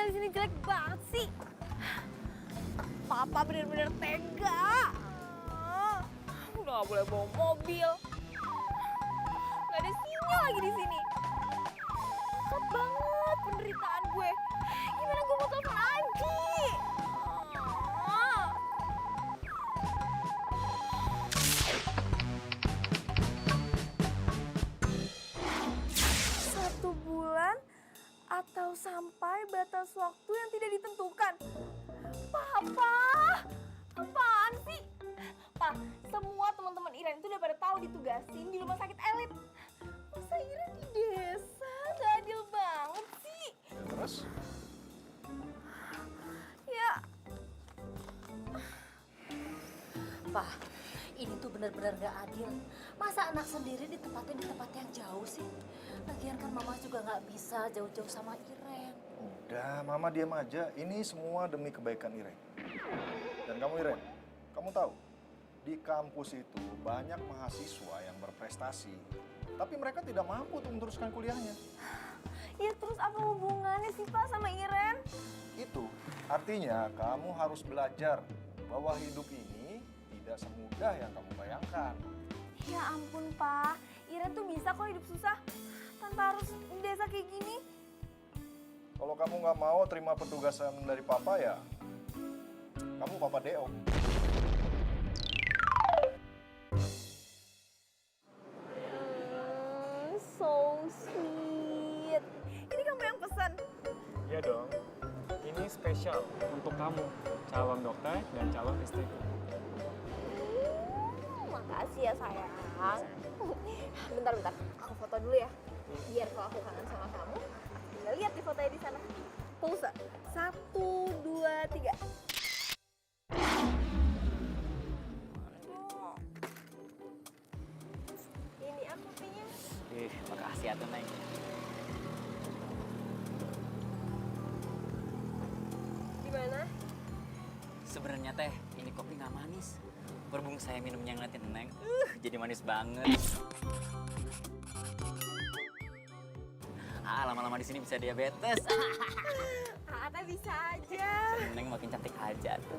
di sini jelek banget sih. Papa bener-bener tega. Udah gak boleh bawa mobil. Gak ada sinyal lagi di sini. Susah banget penderitaan gue. Gimana gue mau telepon Adi? Satu bulan atau sampai batas waktu yang tidak ditentukan. Papa, apaan sih? Pa, semua teman-teman Iren itu udah pada tahu ditugasin di rumah sakit elit. Masa Iren di desa? Gak adil banget sih. Terus? Ya, Pak, ini tuh benar-benar gak adil. Masa anak sendiri ditempatin di tempat yang jauh sih? Lagian kan mama juga gak bisa jauh-jauh sama Iren. Udah, Mama diam aja. Ini semua demi kebaikan Iren. Dan kamu Iren, kamu tahu, di kampus itu banyak mahasiswa yang berprestasi. Tapi mereka tidak mampu untuk meneruskan kuliahnya. ya terus apa hubungannya sih Pak sama Iren? Itu artinya kamu harus belajar bahwa hidup ini tidak semudah yang kamu bayangkan. Ya ampun Pak, Iren tuh bisa kok hidup susah tanpa harus di desa kayak gini. Kalau kamu nggak mau terima petugasan dari Papa ya, kamu Papa Deo. So sweet. Ini kamu yang pesan? Iya dong, ini spesial untuk kamu, calon dokter dan calon istriku. Makasih ya sayang. Bentar, aku foto dulu ya. Biar kalau aku kangen sama kamu, aku tinggal lihat di fotonya di sana. Pulsa. 1, 2, 3. Ini aku punya. Makasih ya tuh, Neng. Gimana? Sebenarnya teh, ini kopi nggak manis. Berhubung saya minumnya ngeliatin Neng, jadi manis banget. Lama-lama di sini bisa diabetes. Ata bisa aja. Neng makin cantik aja tuh.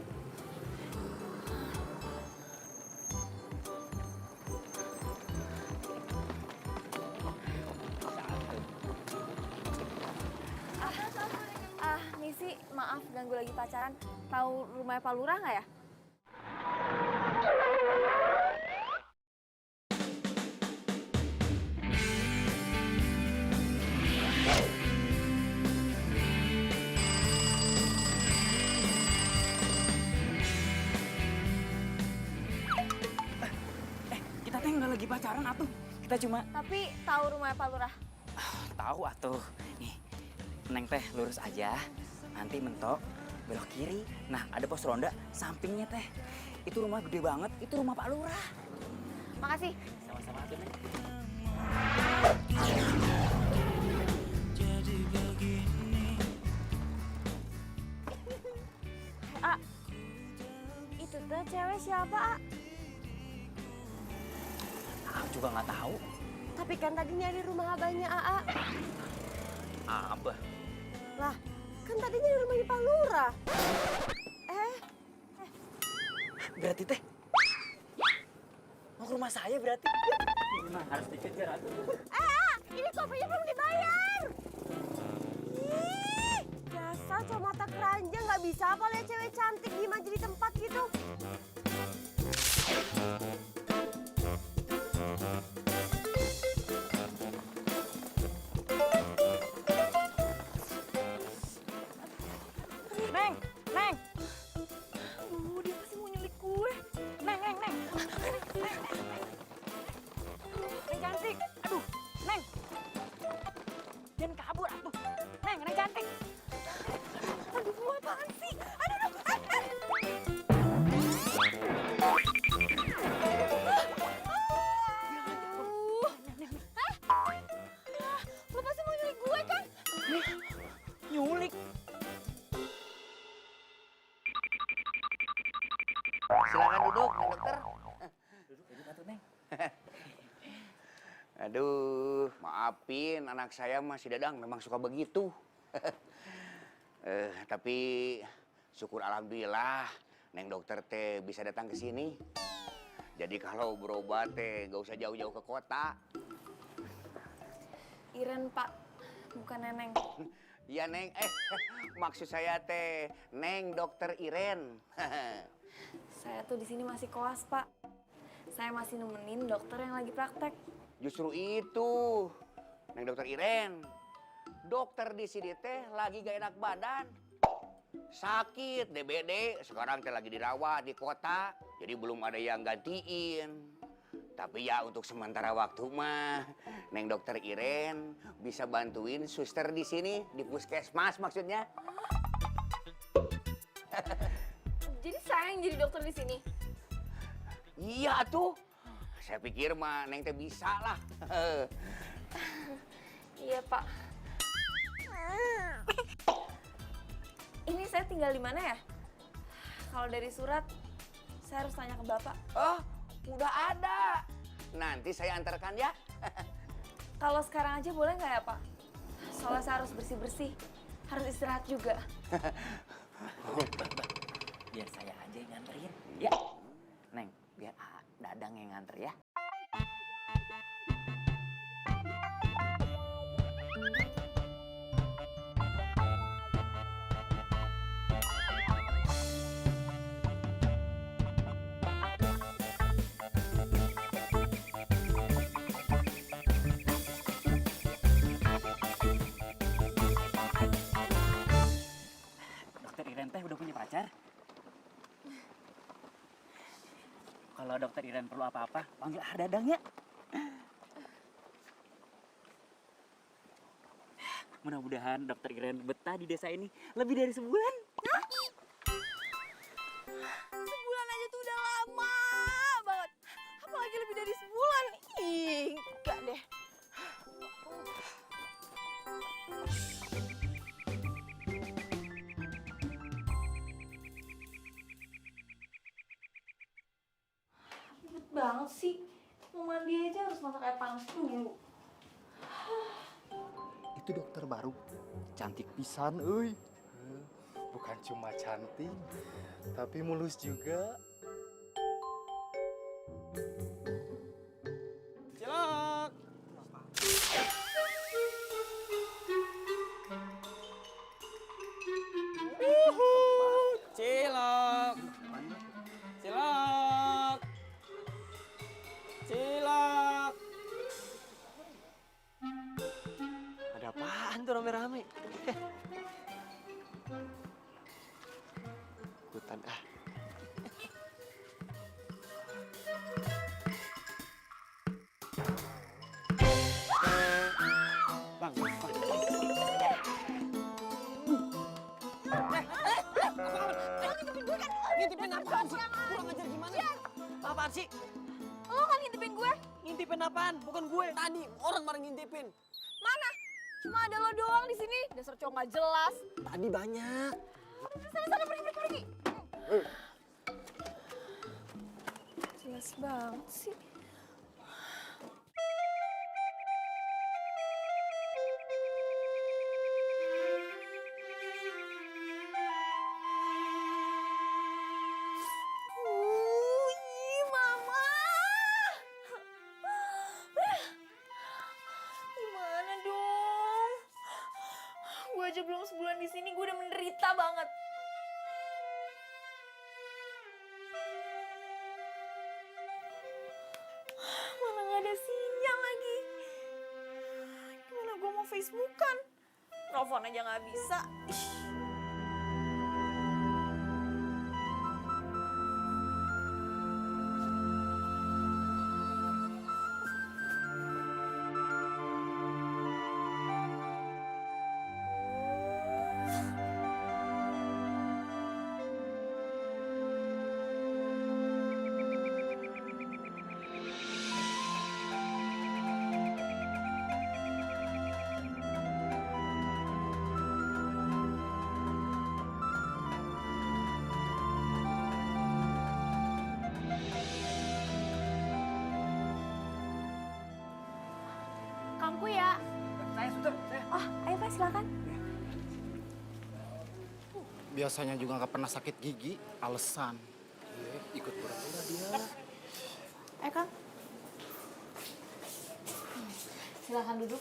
Misi, maaf ganggu lagi pacaran. Tahu rumahnya Pak Lurah nggak ya? Kita teh nggak lagi pacaran atuh. Kita cuma Tapi tahu rumahnya Pak Lurah. tahu atuh. Nih, Neng teh lurus aja. Nanti mentok belok kiri. Nah, ada pos ronda sampingnya teh. Itu rumah gede banget. Itu rumah Pak Lurah. Makasih. Sama-sama atuh, Neng. Itu tuh cewek siapa, A? Aku juga nggak tahu. Tapi kan tadi nyari rumah abahnya AA. Abah. Lah, kan tadi nyari rumahnya Pak Lurah. Berarti teh mau ke rumah saya berarti. Nah, harus dikejar atuh. Ini kopinya belum dibayar. Ih, dasar cowok mata keranjang nggak bisa apa lihat cewek cantik diem aja di tempat gitu. Neng, Neng, Dia pasti mau nyulik gue. Neng. Neng cantik. Aduh, Neng. Jangan kabur atuh. Neng cantik. Aduh, apaan sih? Aduh. Lo pasti mau nyulik gue kan? Nyulik. Silakan duduk, Pak Dokter. Duduk atuh, Neng. Aduh, maafin anak saya masih Dadang memang suka begitu. Tapi syukur alhamdulillah Neng dokter teh bisa datang ke sini. Jadi kalau berobat teh gak usah jauh-jauh ke kota. Iren, Pak. Bukan Neneng. Iya Neng, maksud saya teh Neng dokter Iren. Saya tuh di sini masih koas, Pak. Saya masih nemenin dokter yang lagi praktek. Justru itu, Neng dokter Iren. Dokter di sini teh lagi gak enak badan. Sakit, DBD, sekarang teh lagi dirawat di kota. Jadi belum ada yang gantiin. Tapi ya untuk sementara waktu mah, Neng dokter Iren bisa bantuin suster di sini, di puskesmas maksudnya. Jadi saya yang jadi dokter di sini. Iya tuh, saya pikir mah Neng teh bisa lah. Iya, Pak. Ini saya tinggal di mana ya? Kalau dari surat, saya harus tanya ke Bapak. Oh, udah ada. Nanti saya antarkan ya. Kalau sekarang aja boleh nggak ya, Pak? Soalnya saya harus bersih-bersih. Harus istirahat juga. Biar saya aja yang nganterin. Ya, Neng, biar Dadang yang nganter ya. Dokter Iren teh udah punya pacar? Kalau dokter Iren perlu apa-apa, panggil Dadang ya. Mudah-mudahan dokter Iren betah di desa ini lebih dari sebulan. Sebulan aja tuh udah lama banget. Apalagi lebih dari sebulan. Ih, enggak deh. Ribet banget sih. Mau mandi aja harus masak air panas dulu. Itu dokter baru. Cantik pisan, euy. Bukan cuma cantik, tapi mulus juga. Cilok. Cilok. Cilok. Cilok. Ada apaan tuh rame-rame? Ikutan ah. Bang, Ngintipin apaan sih? Kurang ajar gimana? Apaan sih? Lo kan ngintipin gue? Ngintipin apaan? Bukan gue. Tadi orang bareng ngintipin. Mana? Cuma ada lo doang di sini. Dasar cowok nggak jelas. Tadi banyak. Sana pergi. Jelas banget sih. Mama. Gimana dong? Gue aja belum sebulan di sini, gue udah menderita banget. Mana nggak ada sinyal lagi. Gimana gue mau Facebookan? Telepon aja nggak bisa. Ih. Kangku ya. Saya suster, saya. Oh, ayo Pak silakan. Biasanya juga nggak pernah sakit gigi, alasan. Iya, ikut pura-pura dia. Kang. Silahkan duduk.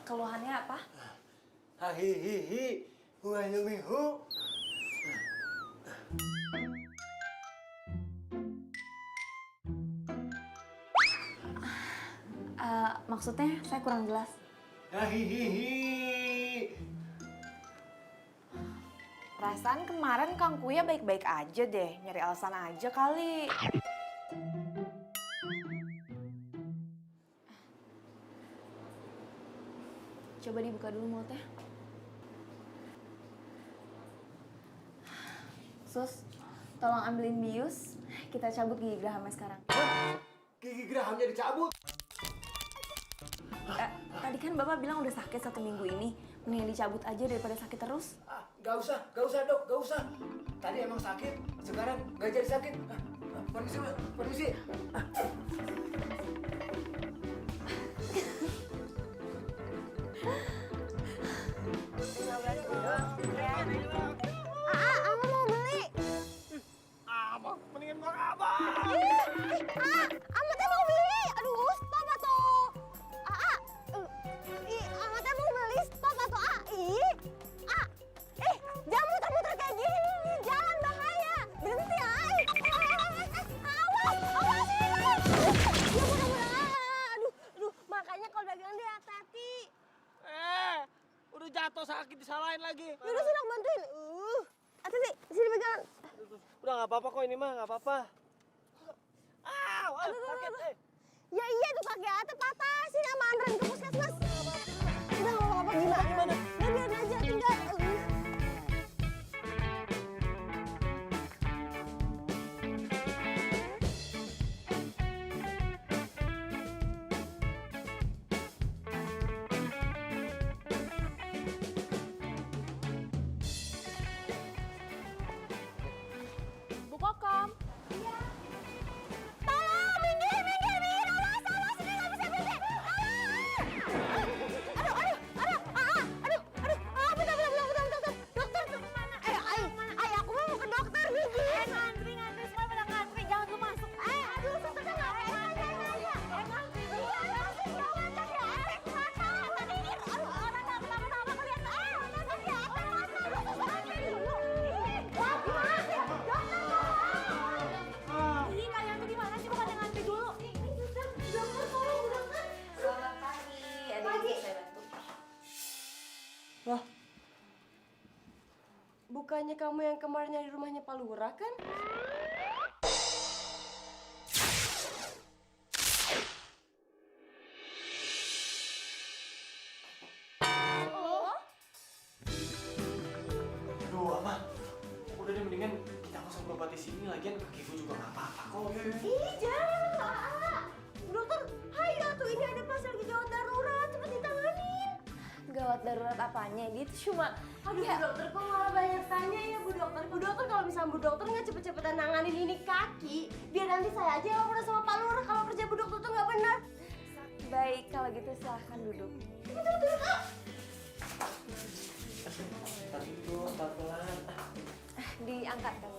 Keluhannya apa? Hahihihi, huayumihu. Maksudnya saya kurang jelas. Hahihihi. Perasaan kemarin Kang Kuya baik-baik aja deh, nyari alasan aja kali. Coba dibuka dulu mulutnya. Sus, tolong ambilin bius, kita cabut gigi gerahamnya sekarang. Gigi gerahamnya dicabut. Tadi kan Bapak bilang udah sakit 1 minggu ini, mendingan dicabut aja daripada sakit terus. Gak usah dok, gak usah. Tadi emang sakit, sekarang gak jadi sakit. Permisi, Mbak, permisi. Ama mau beli. Abang, mendingan gua abang. Ama teh mau beli. Aduh, stop atuh. Ama teh mau beli, stop atuh. Jangan muter-muter kayak gini nih, jalan bahaya. Berhenti, awas ini. Ya mudah-mudahan. Aduh, makanya kalau dagang dia hati-hati. Udah jatuh sakit disalahin lagi. Yaudah sini aku bantuin. Hati-hati, sini pegangan. Udah nggak apa-apa kok ini mah, nggak apa-apa. Sakit. Ya iya tuh kaki Ate patah, sini sama anterin ke puskesmas. Udah nggak apa-apa gimana? Ya biarin aja, tinggal. Bu Kokom. Iya. Tolong, minggir, awas, ini nggak bisa berhenti. Bentar. Dokter tuh kemana? Aku mau ke dokter, Gigi. Ngantri, semua pada ngantri, jangan lu masuk. Aduh, susternya nggak ngantri. Ngantri dulu. Tadi ini, orang nggak kenapa-napa kelihatan. Ngantri dulu. Ini kalian tuh gimana sih, bukan yang ngantri dulu? Dokter, tolong, dokter. Selamat pagi, adik saya bantu. Loh, bukannya kamu yang kemarin nyari rumahnya Pak Lurah kan? Aduh, Ama. Udah deh, mendingan kita nggak usah berobat di sini. Lagian kaki gue juga nggak apa-apa kok. Ih, jangan. Bu dokter, hayo tuh ini ada pasien lagi gawat darurat, cepet ditanganin. Gawat darurat apanya? Dia tuh cuma... Aduh, Bu dokter, kok malah banyak tanya ya, Bu dokter. Bu dokter, kalau misalnya Bu dokter nggak cepet-cepetan nanganin ini kaki, biar nanti saya aja yang lapor sama Pak Lurah kalau kerja Bu dokter tuh nggak benar. Baik, kalau gitu silahkan duduk. Tapi itu pelan-pelan. Diangkat kan?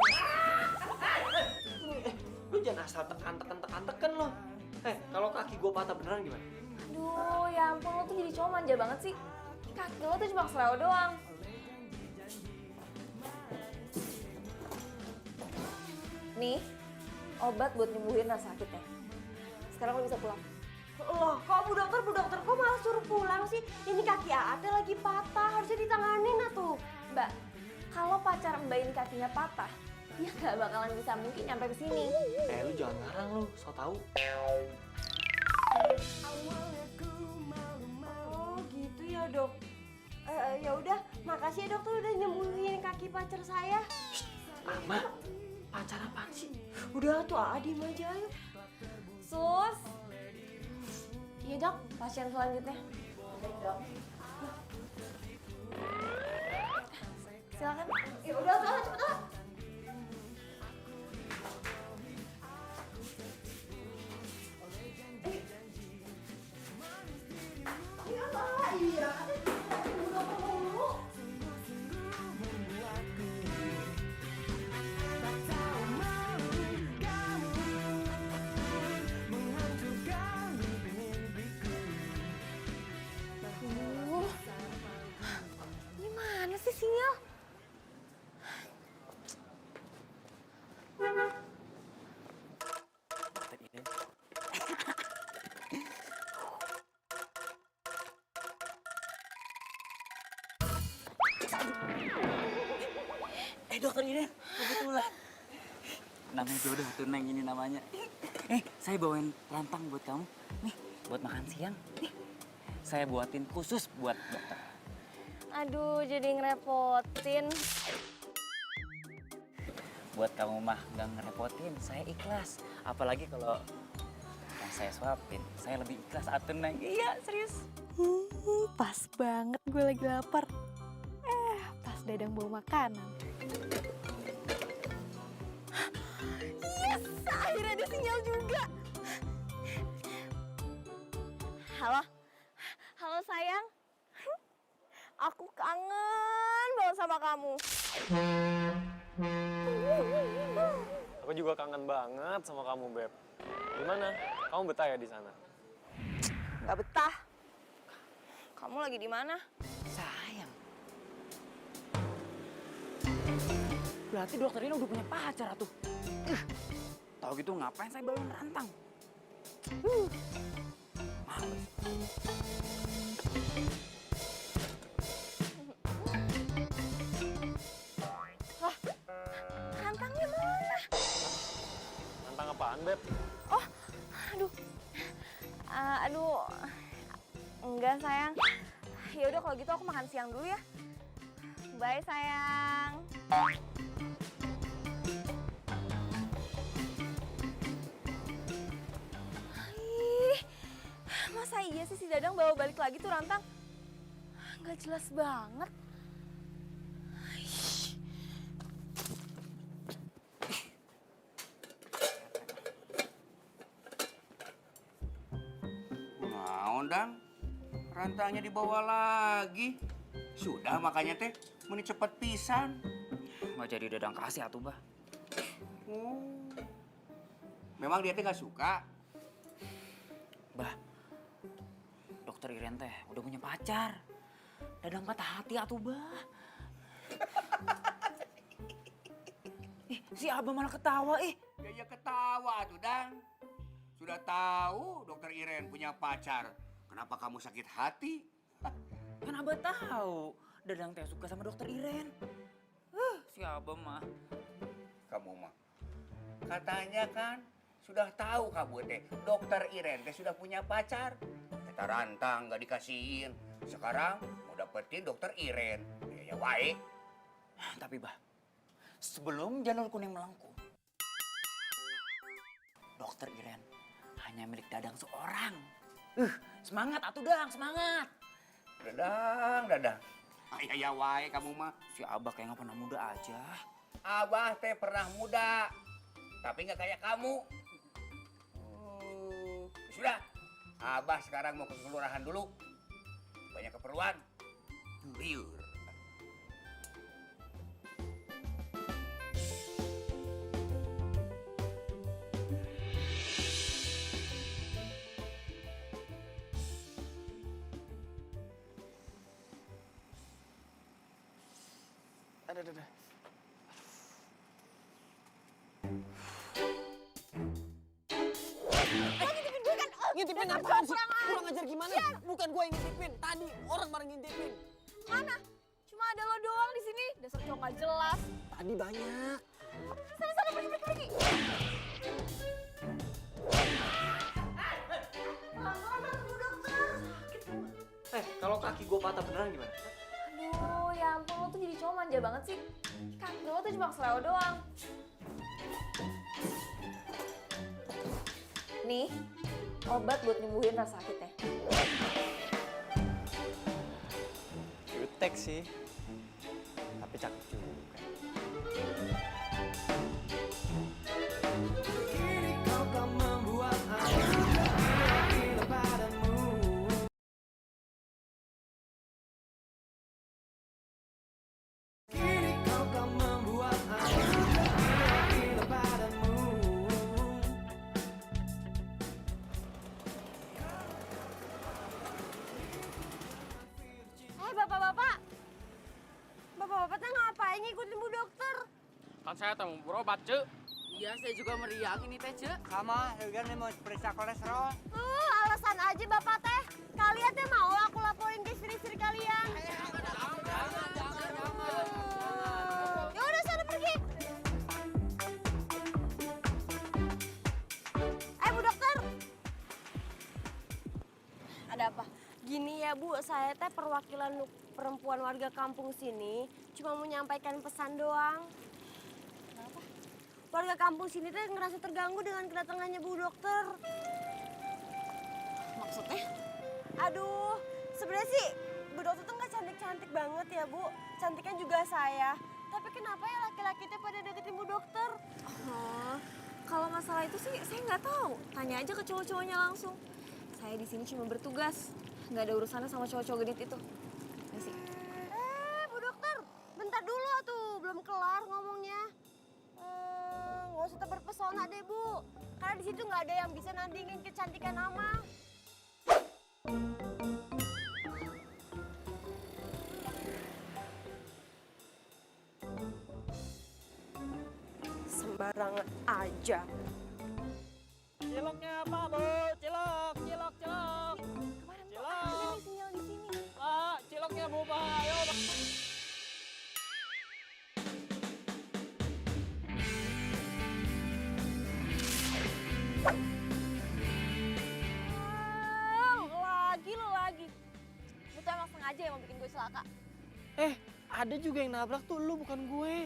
Lu jangan asal tekan lo. Kalau kaki gue patah beneran gimana? Aduh, ya ampun, lo tuh jadi cowok manja banget sih. Kaki lo tuh cuma seleo doang. Nih, obat buat nyembuhin rasa sakitnya. Sekarang lo bisa pulang. Loh, kok Bu dokter kok malah suruh pulang sih? Ini kaki Ate lagi patah, harusnya ditanganin atuh. Mbak, kalau pacar Mbak ini kakinya patah, dia gak bakalan bisa mungkin nyampe ke sini. Lu jangan ngarang lu, so tau. Oh, gitu ya, Dok. Ya udah, makasih ya dokter udah nyembuhin kaki pacar saya. Ama, pacar apaan sih? Udah tuh, diem aja ayo. Sus. Iya dok, pasien selanjutnya. Dok. Silakan. Ya udah tuh, cepet lah. Iya. dokter Iren, kebetulan. Namanya jodoh tuh Neng ini namanya. Saya bawain rantang buat kamu. Nih, buat makan siang. Nih, saya buatin khusus buat dokter. Aduh, jadi ngerepotin. Buat kamu mah nggak ngerepotin, saya ikhlas. Apalagi kalau yang saya suapin, saya lebih ikhlas atuh Neng. Iya, serius. Pas banget gue lagi lapar. Pas Dadang bawa makanan. Yes, akhirnya ada sinyal juga. Halo, halo sayang. Aku kangen banget sama kamu. Aku juga kangen banget sama kamu, Beb. Gimana? Kamu betah ya di sana? Gak betah. Kamu lagi di mana? Sayang. Berarti dokter ini udah punya pacar tuh. Tahu gitu ngapain saya bawain rantang? Males. Rantangnya mana? Rantang apaan, Beb? Oh, aduh. Aduh. Enggak, sayang. Ya udah kalau gitu aku makan siang dulu ya. Bye, sayang. Ih, masa iya sih si Dadang bawa balik lagi tuh rantang? Nggak jelas banget. Naon dang, rantangnya dibawa lagi. Sudah makanya teh, meni cepet pisan. Nggak jadi Dadang kasih atuh, Bah. Memang dia teh nggak suka. Bah, dokter Iren teh udah punya pacar. Dadang patah hati atuh, Bah. Si Abah malah ketawa, Ya ketawa tuh dang. Sudah tahu dokter Iren punya pacar. Kenapa kamu sakit hati? Kan Abah tahu Dadang teh suka sama dokter Iren. Si Abah mah. Kamu mah. Katanya kan sudah tahu kamu teh dokter Iren teh sudah punya pacar. Kita rantang nggak dikasihin. Sekarang mau dapetin dokter Iren. Ya wae. Tapi Bah, sebelum Janur Kuning melengkung, dokter Iren hanya milik Dadang seorang. Semangat atuh Dang, semangat. Dadang. Ya wae kamu mah. Si Abah kayak nggak pernah muda aja. Abah teh pernah muda, tapi nggak kayak kamu. Sudah, Abah sekarang mau ke kelurahan dulu. Banyak keperluan. Liur. Ada. Ngintipin apaan sih? Kurang ajar gimana? Bukan gue yang ngintipin. Tadi orang bareng ngintipin. Mana? Cuma ada lo doang di sini. Dasar cowok gak jelas. Tadi banyak. Sana pergi. Kalau kaki gue patah beneran gimana? Aduh, ya ampun lo tuh jadi cowok manja banget sih. Kaki lo tuh cuma keseleo doang. Nih, obat buat nyembuhin rasa sakitnya. Jutek sih. Tapi cakep juga. Bapak-bapak teh ngapain ngikutin Bu Dokter? Kan saya mau berobat, Cek. Iya, saya juga meriang ini teh, Cek. Sama, Eugen mau periksa kolesterol. Alasan aja Bapak teh. Kalian teh mau aku laporin ke istri-istri kalian? Ya udah sana pergi. Bu, saya teh perwakilan perempuan warga kampung sini. Cuma mau menyampaikan pesan doang. Kenapa? Warga kampung sini teh ngerasa terganggu dengan kedatangannya Bu Dokter. Maksudnya? Aduh, sebenarnya sih Bu Dokter tuh nggak cantik-cantik banget ya Bu. Cantiknya juga saya. Tapi kenapa ya laki-laki teh pada deketin Bu Dokter? Oh, kalau masalah itu sih saya nggak tahu. Tanya aja ke cowok-cowoknya langsung. Saya di sini cuma bertugas. Nggak ada urusannya sama cowok-cowok genit itu. Ya sih. Bu Dokter, bentar dulu tuh, belum kelar ngomongnya. Nggak usah terpesona deh Bu. Karena di situ nggak ada yang bisa nandingin kecantikan Ama. Sembarangan aja. Ciloknya apa, Bu? Cilok, cilok, cilok. Kemarin tuh Cilok. ada nih sinyal di sini. Pak, ciloknya Bu, Pak. Ayo, Pak. Lo lagi. Lu tuh emang sengaja ya mau bikin gue celaka. Ada juga yang nabrak tuh, lu bukan gue.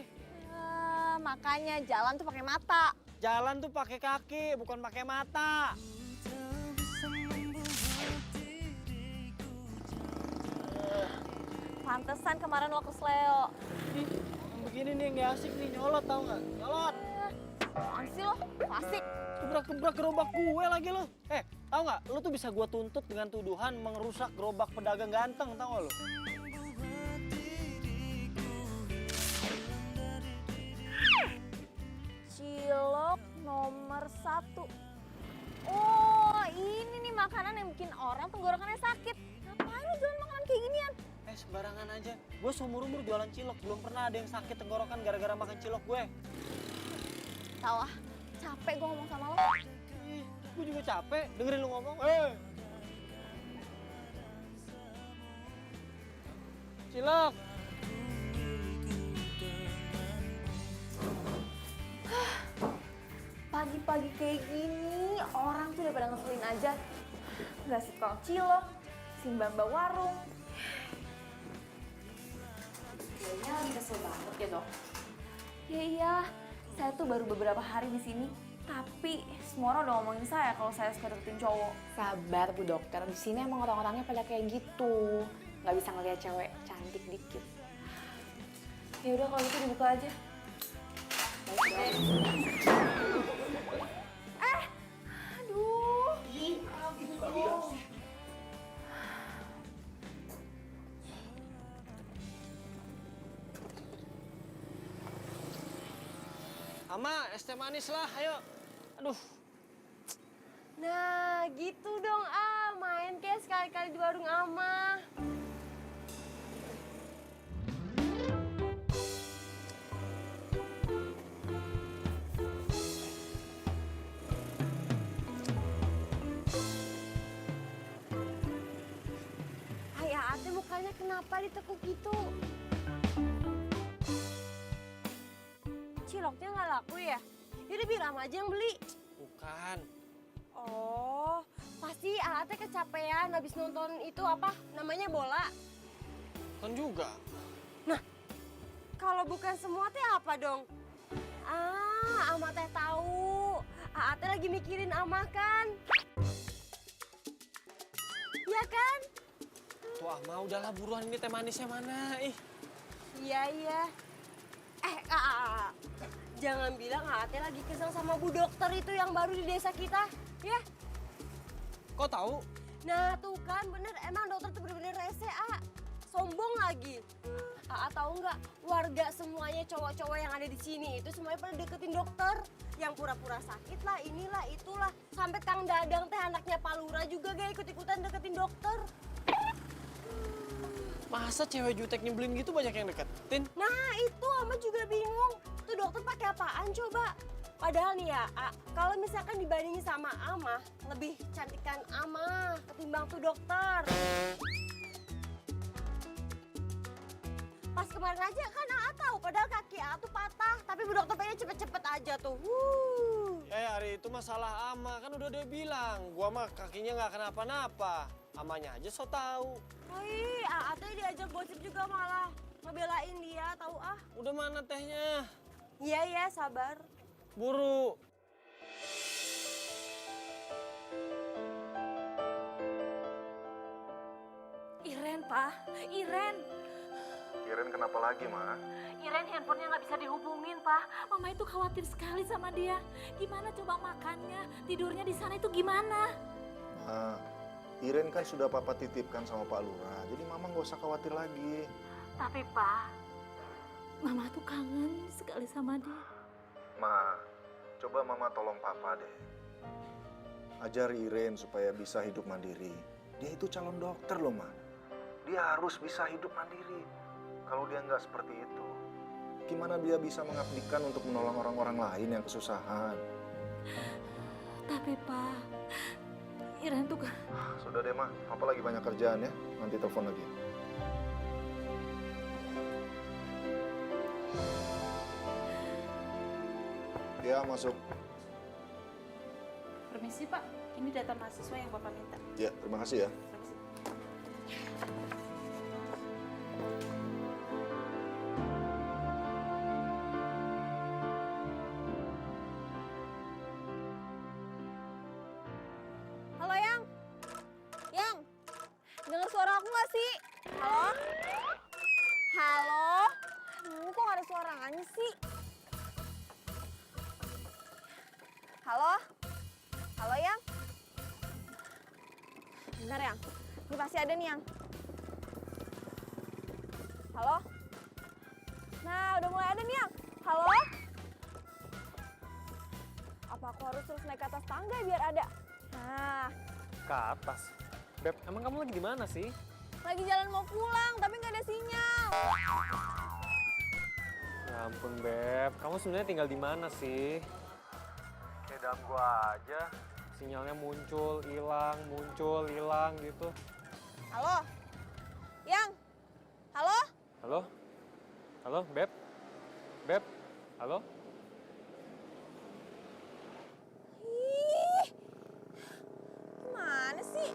Makanya jalan tuh pakai mata. Jalan tuh pakai kaki, bukan pakai mata. Pantesan kemarin lo kesleo. Ih, yang begini nih yang gak asik nih, nyolot tau gak? Nyolot. Apaan sih lo? Fasik. Gebrak-gebrak gerobak gue lagi lo. Tau gak? Lu tuh bisa gue tuntut dengan tuduhan mengerusak gerobak pedagang ganteng, tau gak lu? Cilok nomor 1. Oh, ini nih makanan yang bikin orang tenggorokannya sakit. Ngapain lo jualan makanan kayak ginian? Sembarangan aja. Gue seumur-umur jualan cilok, belum pernah ada yang sakit tenggorokan gara-gara makan cilok gue. Tahu ah, capek gue ngomong sama lo. Ih, gue juga capek dengerin lu ngomong. Cilok. Pagi-pagi kayak gini, orang tuh udah pada ngeselin aja. Nggak si tukang cilok, si mbak-mbak warung. Kayaknya lagi kesel banget ya dok. Ya iya, saya tuh baru beberapa hari di sini. Tapi semua orang udah ngomongin saya kalau saya suka deketin cowok. Sabar Bu Dokter, di sini emang orang-orangnya pada kayak gitu. Nggak bisa ngeliat cewek cantik dikit. Ya udah kalau gitu dibuka aja. Aduh. Ama, es teh manis lah, ayo. Aduh. Nah, gitu dong main kayak sekali-kali di warung Ama. Ate mukanya kenapa ditekuk gitu? Ciloknya nggak laku ya? Yaudah biar Ama aja yang beli. Bukan. Oh, pasti Ate kecapean habis nonton itu apa? Namanya bola. Kan juga. Nah, kalau bukan semua teh apa dong? Ama teh tahu. Ate lagi mikirin Ama kan? Iya kan? Tuh Ama, udahlah buruan, ini teh manisnya mana? Ih. Iya. Jangan bilang Ate lagi kesel sama Bu Dokter itu yang baru di desa kita, ya? Kok tahu? Nah tuh kan bener, emang dokter tuh bener-bener rese, sombong lagi. Tahu nggak, warga semuanya cowok-cowok yang ada di sini itu semuanya pada deketin dokter. Yang pura-pura sakit lah, inilah, itulah. Sampai Kang Dadang teh anaknya Pak Lurah juga gak ikut-ikutan deketin dokter. Masa cewek jutek nyebelin gitu banyak yang deketin? Nah itu Ama juga bingung. Tuh dokter pakai apaan coba? Padahal nih ya, kalau misalkan dibandingin sama Ama, lebih cantikan Ama ketimbang tuh dokter. Pas kemarin aja kan tahu, padahal kaki tuh patah, tapi Bu Dokter pengen cepet-cepet aja tuh. Hari itu masalah Ama, kan udah dia bilang, gua mah kakinya nggak kenapa-napa. Amanya aja so tahu. Wih, Ate diajak gosip juga malah ngebelain dia, tahu ah. Udah mana tehnya? Iya ya, sabar. Buru. Iren, Pak. Iren. Iren kenapa lagi, Ma? Iren handphonenya nggak bisa dihubungin, Pak. Mama itu khawatir sekali sama dia. Gimana coba makannya, tidurnya di sana itu gimana? Ma, Iren kan sudah Papa titipkan sama Pak Lurah, jadi Mama nggak usah khawatir lagi. Tapi, Pak, Mama tuh kangen sekali sama dia. Ma, coba Mama tolong Papa deh. Ajari Iren supaya bisa hidup mandiri. Dia itu calon dokter loh, Ma. Dia harus bisa hidup mandiri. Kalau dia nggak seperti itu, gimana dia bisa mengabdikan untuk menolong orang-orang lain yang kesusahan? Tapi, Pak, Iren tuh kan... Sudah deh, Ma. Papa lagi banyak kerjaan ya. Nanti telepon lagi. Ya, masuk. Permisi Pak, ini data mahasiswa yang Bapak minta. Ya, terima kasih ya. Halo, Yang. Yang, dengar suara aku nggak sih? Halo? Halo? Aduh, kok nggak ada suaranya sih? Halo? Halo, Yang? Bentar, Yang. Ini pasti ada nih, Yang. Halo? Nah, udah mulai ada nih, Yang. Halo? Apa aku harus terus naik ke atas tangga biar ada? Nah, Ke atas. Beb, emang kamu lagi di mana sih? lagi jalan mau pulang, tapi nggak ada sinyal. Ya ampun, Beb. Kamu sebenarnya tinggal di mana sih? Kayak dalam gua aja. Sinyalnya muncul, hilang gitu. Halo? Yang? Halo? Halo? Halo, Beb? Beb? Halo? Ih, gimana sih?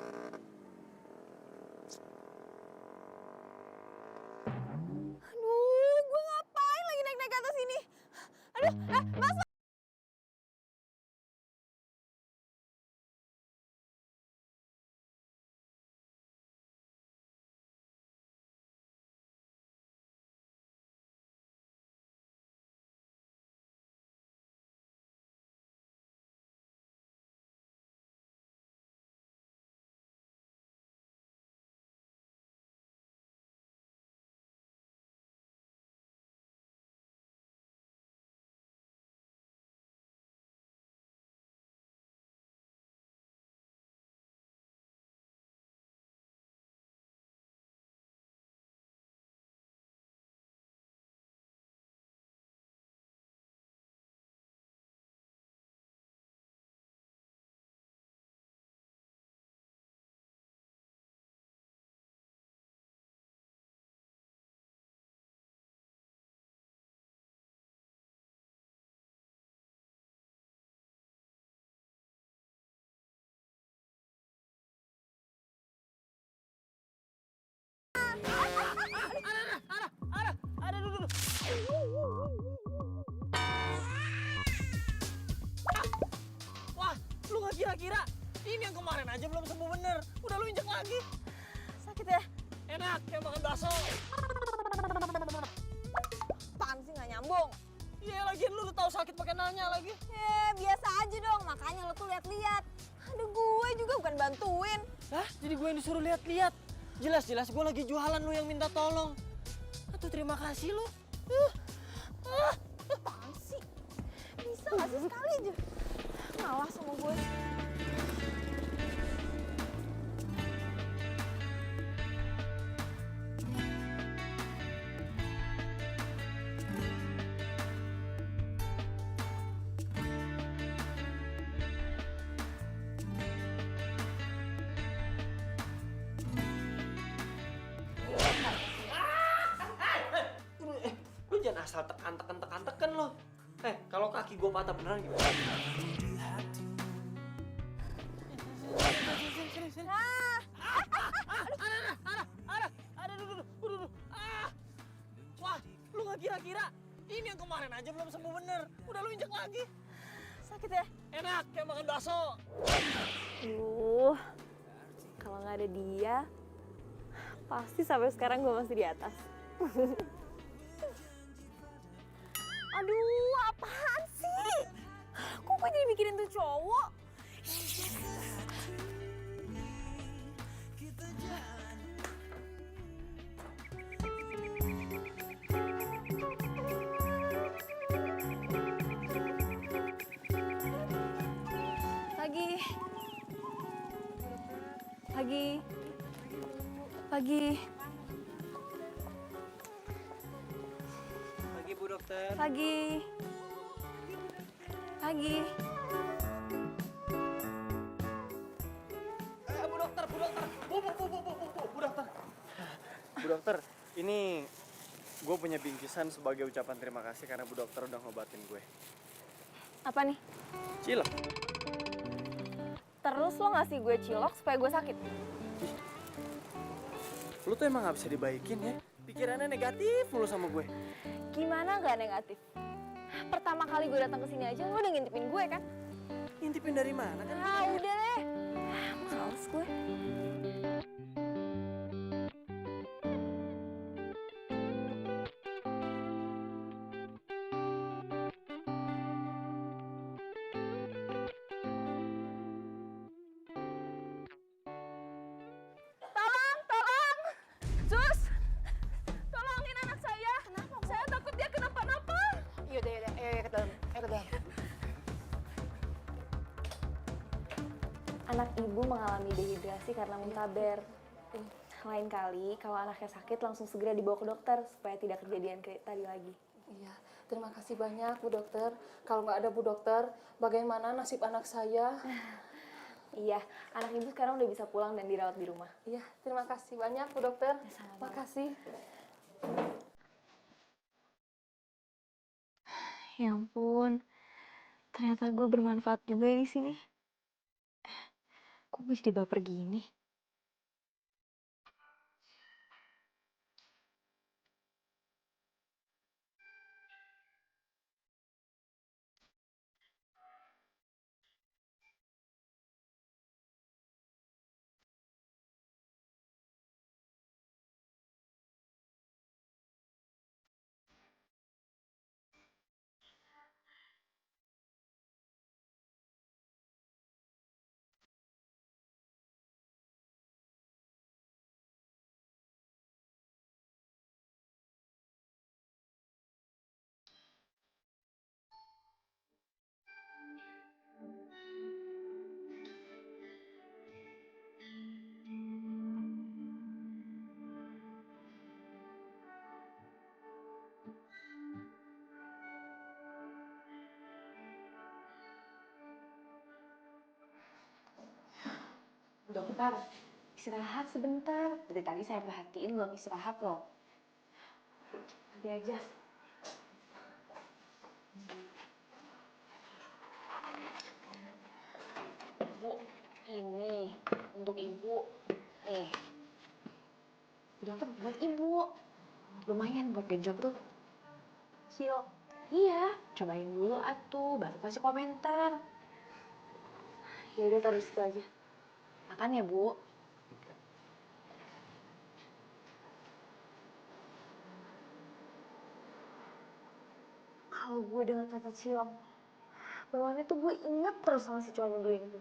Aduh, gue ngapain lagi naik-naik ke atas ini? Aduh, Mas. Ada duduk. Wah, lu gak kira-kira? Ini yang kemarin aja belum sembuh bener. Udah lu injek lagi. Sakit ya? Enak, kayak makan bakso. Apaan sih nggak nyambung? Iya, lagian lu udah tahu sakit pakai nanya lagi. Biasa aja dong, makanya lo tuh lihat-lihat. Aduh, gue juga bukan bantuin. Hah? Jadi gue yang disuruh lihat-lihat? Jelas-jelas gue lagi jualan, lu yang minta tolong. Aduh, terima kasih lu. Apaan sih? Bisa nggak sih sekali aja? Ngalah sama gue. Lu jangan asal tekan lo. Kalau kaki gue patah beneran gimana? Nah, Wah, lu gak kira-kira? Ini yang kemarin aja belum sembuh bener. Udah lu injek lagi. Sakit ya? Enak, kayak makan bakso. Kalau nggak ada dia, pasti sampai sekarang gue masih di atas. Aduh, apaan sih? Kok gue jadi mikirin tuh cowok? Pagi. Pagi. Pagi. Pagi Bu Dokter. Pagi. Pagi. Bu Dokter, Bu Dokter. Bu Dokter. Bu Dokter, ini gue punya bingkisan sebagai ucapan terima kasih karena Bu Dokter udah ngobatin gue. Apa nih? Cilok. Terus lo ngasih gue cilok supaya gue sakit? Lu tuh emang gak bisa dibaikin ya? Pikirannya negatif mulu sama gue. Gimana gak negatif? Pertama kali gue datang ke sini aja lo udah ngintipin gue kan? Ngintipin dari mana kan? Ah udah deh. Males gue. Tolong! Sus! Tolongin anak saya. Kenapa? Saya takut dia kenapa-napa. Yaudah, ayo ke dalam, Anak ibu mengalami dehidrasi karena muntaber. Lain kali kalau anaknya sakit langsung segera dibawa ke dokter supaya tidak kejadian kayak tadi lagi. Iya, terima kasih banyak Bu Dokter. Kalau nggak ada Bu Dokter, bagaimana nasib anak saya? Iya, anak ibu sekarang udah bisa pulang dan dirawat di rumah. Iya, terima kasih banyak Bu Dokter. Makasih. Ya ampun, ternyata gue bermanfaat juga di sini. Kok gue jadi baper gini? Dokter, istirahat sebentar. Dari tadi saya perhatiin belum istirahat loh. Nanti aja. Bu, ini untuk ibu. Nih. Dokter buat ibu. Lumayan buat genjot tuh. Kecil. Iya, cobain dulu atuh, baru kasih komentar. Ya udah taruh situ aja. Makan ya, Bu. Kalau gue dengan kata cilok, bawaannya tuh gue inget terus sama si cowok gue itu.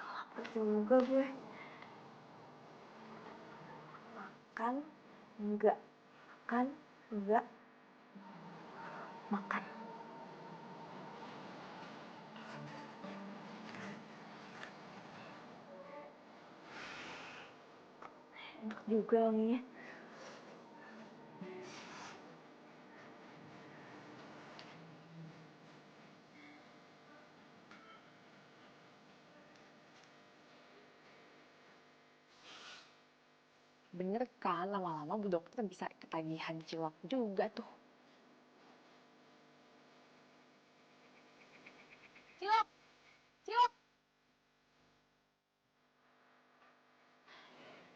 Lapar juga gue. Makan, enggak. Makan, enggak. Makan. Enak juga wanginya. Bener kan, lama-lama Bu Dokter bisa ketagihan cilok juga tuh. Cilok! Cilok!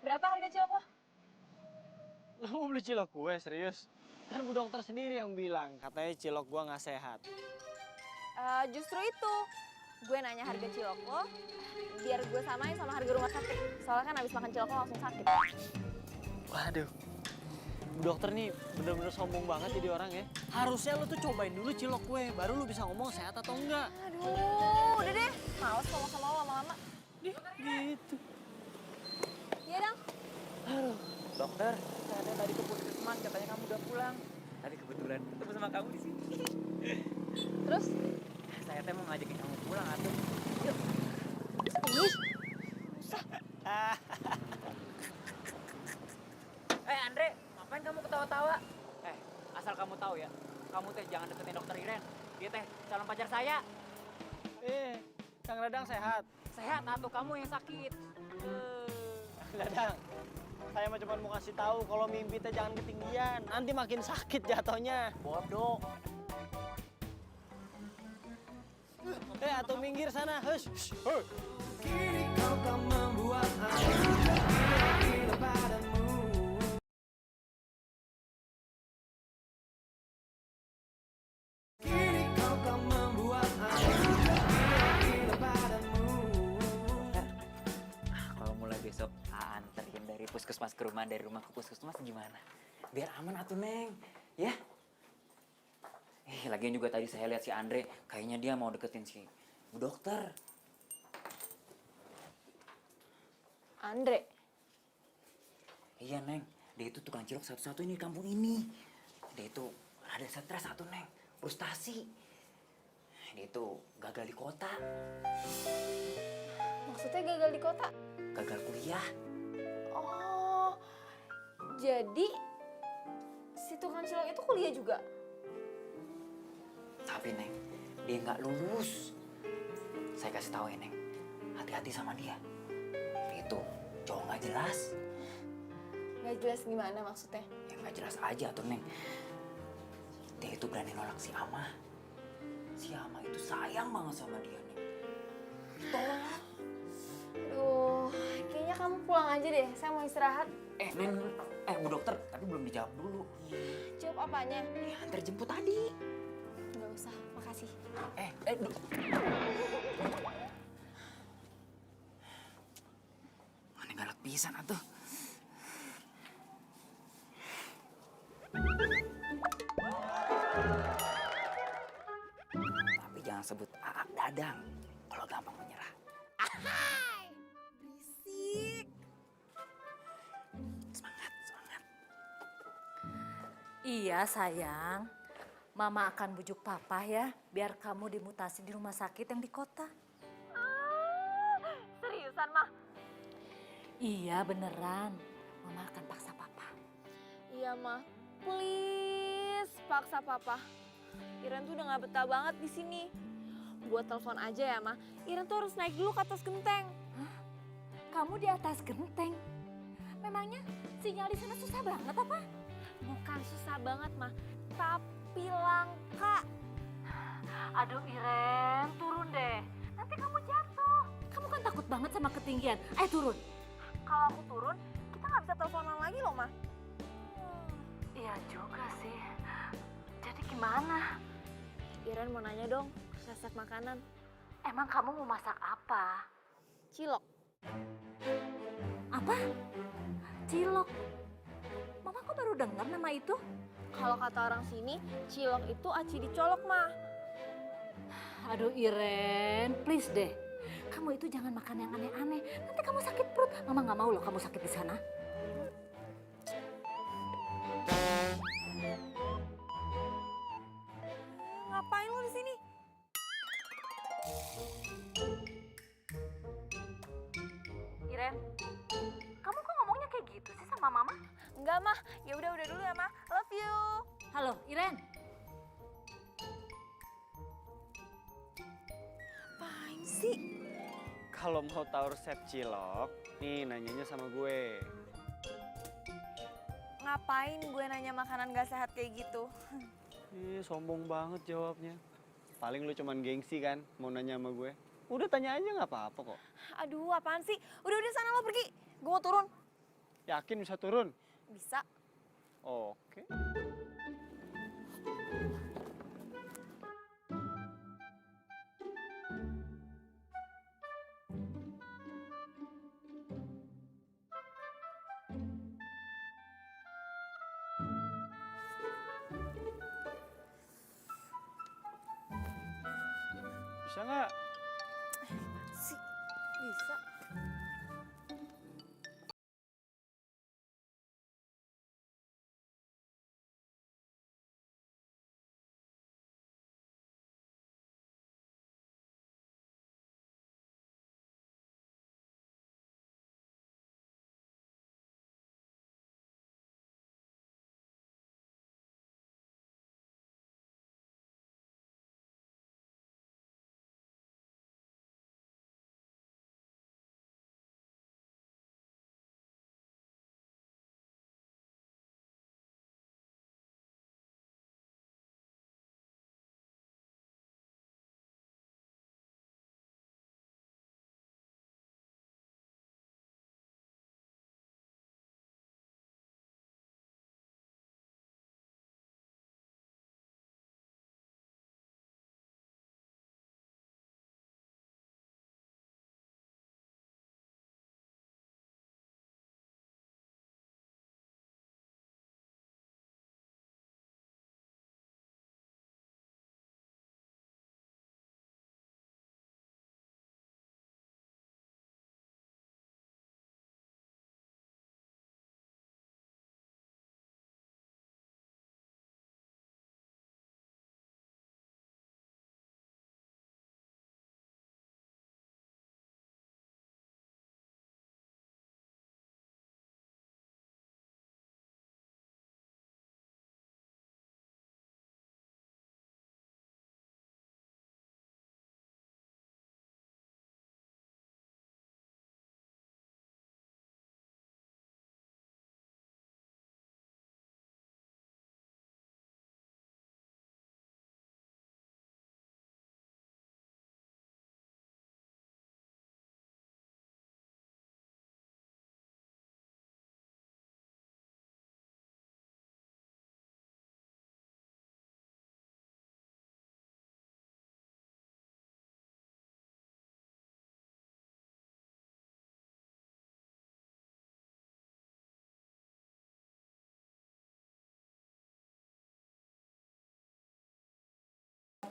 Berapa harga cilok lo? Lo mau beli cilok gue, serius? Kan Bu Dokter sendiri yang bilang, katanya cilok gue nggak sehat. Justru itu, gue nanya harga cilok lo, biar gue samain sama harga rumah sakit. Soalnya kan abis makan cilok lo langsung sakit. Waduh, Bu Dokter nih bener-bener sombong banget jadi orang ya. Harusnya lo tuh cobain dulu cilok gue, baru lo bisa ngomong sehat atau enggak. Aduh, udah deh, males ngomong sama lo lama-lama. Gitu. Iya dong. Halo, dokter. Saya tadi ke puskesmas, katanya kamu udah pulang. Tadi kebetulan ketemu sama kamu di sini. Terus? Saya teh mau ngajakin kamu pulang atuh. Yuk. Andre, ngapain kamu ketawa-tawa? Asal kamu tahu ya, kamu teh jangan deketin dokter Iren. Dia teh calon pacar saya. Kang Dadang sehat. Sehat atuh, kamu yang sakit. Kang Dadang, saya mah cuma mau kasih tahu kalau mimpi teh jangan ketinggian. Nanti makin sakit jatuhnya. Bodoh. Atau minggir sana. Hush. Kini kau kan membuat aku gila padamu. Kini kau kan membuat aku gila padamu. Kalau mulai besok anterin dari puskesmas ke rumah, dari rumah ke puskesmas gimana? Biar aman atuh, Neng. Ya? Lagian juga tadi saya lihat si Andre, kayaknya dia mau deketin si Bu Dokter. Andre. Iya, Neng. Dia itu tukang cilok satu-satunya di kampung ini. Dia itu ada stres satu, Neng. Frustasi. Dia itu gagal di kota. Maksudnya gagal di kota? Gagal kuliah. Oh, jadi si tukang cilok itu kuliah juga? Tapi, Neng, dia nggak lulus. Saya kasih tahu ya, Neng. Hati-hati sama dia. Dia itu cowok nggak jelas. Nggak jelas gimana maksudnya? Ya nggak jelas aja tuh, Neng. Dia itu berani nolak si Ama. Si Ama itu sayang banget sama dia, Neng. Tolong. Aduh, kayaknya kamu pulang aja deh. Saya mau istirahat. Neng, Bu Dokter, tapi belum dijawab dulu. Jawab apanya? Ya, antar jemput tadi. Nggak usah, makasih. Mana galak pisan atuh. Tapi jangan sebut Aak Dadang kalau gampang menyerah. Berisik. Semangat. Iya sayang, Mama akan bujuk Papa ya, biar kamu dimutasi di rumah sakit yang di kota. Seriusan, Mah? Iya beneran, Mama akan paksa Papa. Iya, Mah. Please, paksa Papa. Iren tuh udah gak betah banget di sini. Buat telepon aja ya, Mah. Iren tuh harus naik dulu ke atas genteng. Hah? Kamu di atas genteng? Memangnya sinyal di sana susah banget apa? Bukan susah banget, Mah. Tapi langka. Aduh Iren, turun deh. Nanti kamu jatuh. Kamu kan takut banget sama ketinggian. Ayo turun. Kalau aku turun, kita gak bisa teleponan lagi loh, Mah. Iya juga sih. Jadi gimana? Iren mau nanya dong, resep makanan. Emang kamu mau masak apa? Cilok. Apa? Cilok? Mama kok baru dengar nama itu? Kalau kata orang sini, cilok itu aci dicolok, Mah. Aduh Iren, please deh. Kamu itu jangan makan yang aneh-aneh. Nanti kamu sakit perut. Mama nggak mau loh kamu sakit di sana. Ngapain lu di sini? Iren, kamu kok ngomongnya kayak gitu sih sama Mama? Enggak, Mah. Ya udah dulu ya, Mah. Love you. Halo, Iren. Apaan sih? Kalau mau tahu resep cilok, nih nanyanya sama gue. Ngapain gue nanya makanan gak sehat kayak gitu? Ih, sombong banget jawabnya. Paling lu cuman gengsi kan mau nanya sama gue. Udah tanya aja nggak apa-apa kok. Aduh, apaan sih? Udah sana lo pergi. Gue mau turun. Yakin bisa turun? Bisa. Oke. Bisa nggak? Sih, bisa.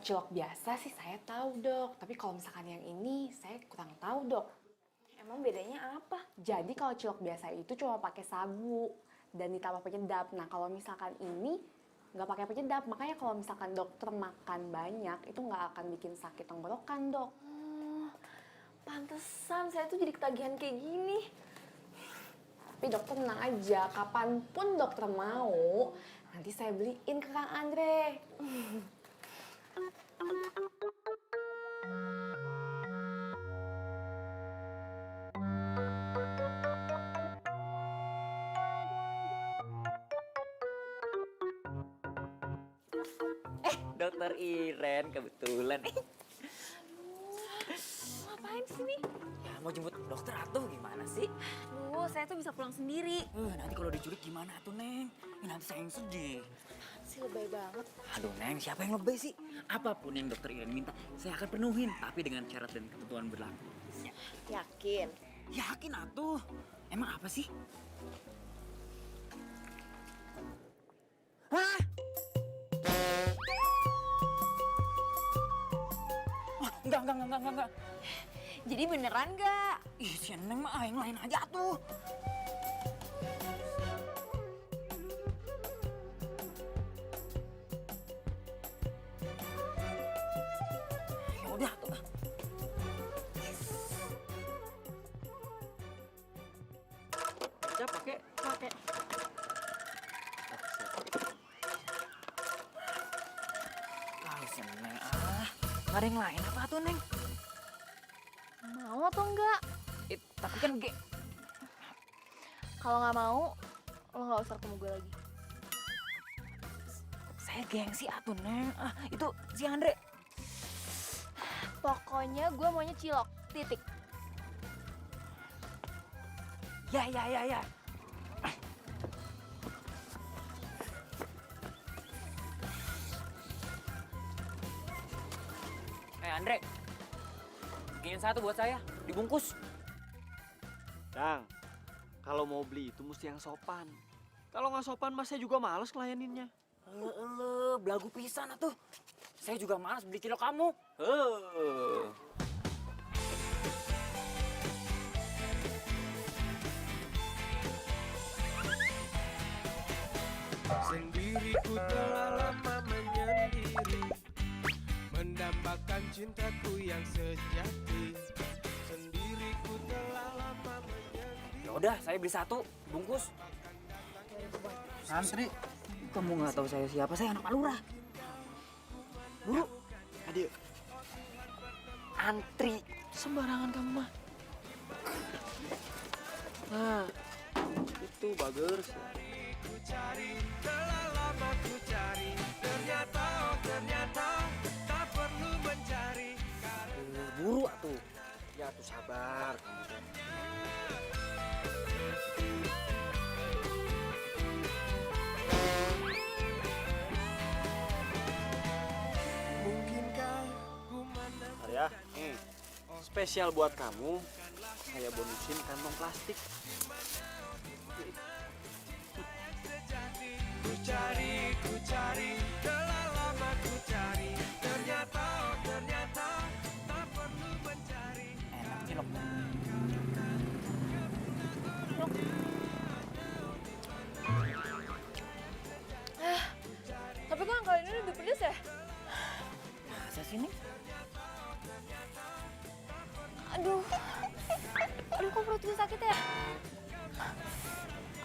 Cilok biasa sih saya tahu dok, tapi kalau misalkan yang ini saya kurang tahu dok. Emang bedanya apa? Jadi kalau cilok biasa itu cuma pakai sagu dan ditambah penyedap. Nah kalau misalkan ini nggak pakai penyedap, makanya kalau misalkan dokter makan banyak itu nggak akan bikin sakit tenggorokan dok. Pantesan saya tuh jadi ketagihan kayak gini. Tapi dokter tenang aja, kapanpun dokter mau, nanti saya beliin ke Kang Andre. Dokter Iren kebetulan. Ngapain sih nih? Ya mau jemput dokter atuh gimana sih? Duh, saya tuh bisa pulang sendiri. Nanti kalau diculik gimana tuh Neng? Ya, nanti saya yang sedih. Si lebay banget. Aduh Neng, siapa yang lebay sih? Apapun yang dokter Iren minta, saya akan penuhin. Tapi dengan syarat dan ketentuan berlaku. Yakin? Yakin atuh. Emang apa sih? Hah? Wah, enggak. Jadi beneran nggak? Ih, si Neng mah yang lain aja tuh. Ya udah tuh. Udah pakai. Ah, si Neng nggak ada yang lain apa tuh Neng? Mau atau enggak? Tapi kan Kalau nggak mau, lo nggak usah ketemu gue lagi. Saya gengsi atuh, Neng. Ah, itu si Andre. Pokoknya gue maunya cilok, titik. Ya. Andre, bikinin satu buat saya, dibungkus. Dang, kalau mau beli itu mesti yang sopan. Kalau nggak sopan, mas saya juga males ngelayaninnya. Belagu pisan atuh. Saya juga malas beli cilok kamu. Sendiriku telah lama menyendiri, mendambakan cintaku yang sejati. Sendiriku telah lama menyendiri. Ya udah, saya beli satu, bungkus. Santri. Kamu nggak tahu saya siapa? Saya anak Pak Lurah. Buru. Adik, Antri. Sembarangan kamu mah. nah itu bagus. Ku cari, telah lama ku cari. Ternyata, oh ternyata tak perlu mencari. Buru atuh. Ya tuh sabar kamu. Mungkinkah ku menang? Arya, spesial buat kamu, saya bonusin kantong plastik. Ku cari, telah lama ku cari. Ternyata, oh ternyata tak perlu mencari. Enak cilok. Tapi kok yang kali ini lebih pedes ya? Masa sih nih? Aduh, kok perut gue sakit ya?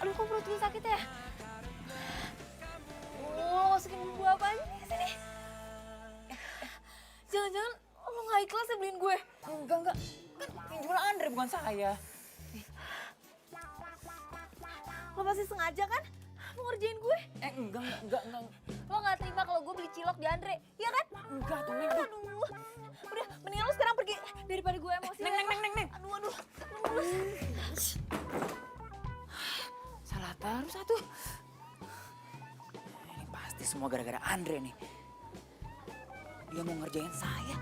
Aduh, kok perut gue sakit ya? Masukin bumbu apaan nih ke sini? Jangan-jangan lo nggak ikhlas ya beliin gue? Enggak. Kan yang jual Andre bukan saya. Lo pasti sengaja kan? Mau ngerjain gue? Enggak. Lo nggak terima kalau gue beli cilok di Andre, iya kan? Enggak tuh, Neng. Aduh, udah mendingan lo sekarang pergi daripada gue emosi. Neng. Aduh. Salah terus satu. Ini pasti semua gara-gara Andre nih. Dia mau ngerjain saya.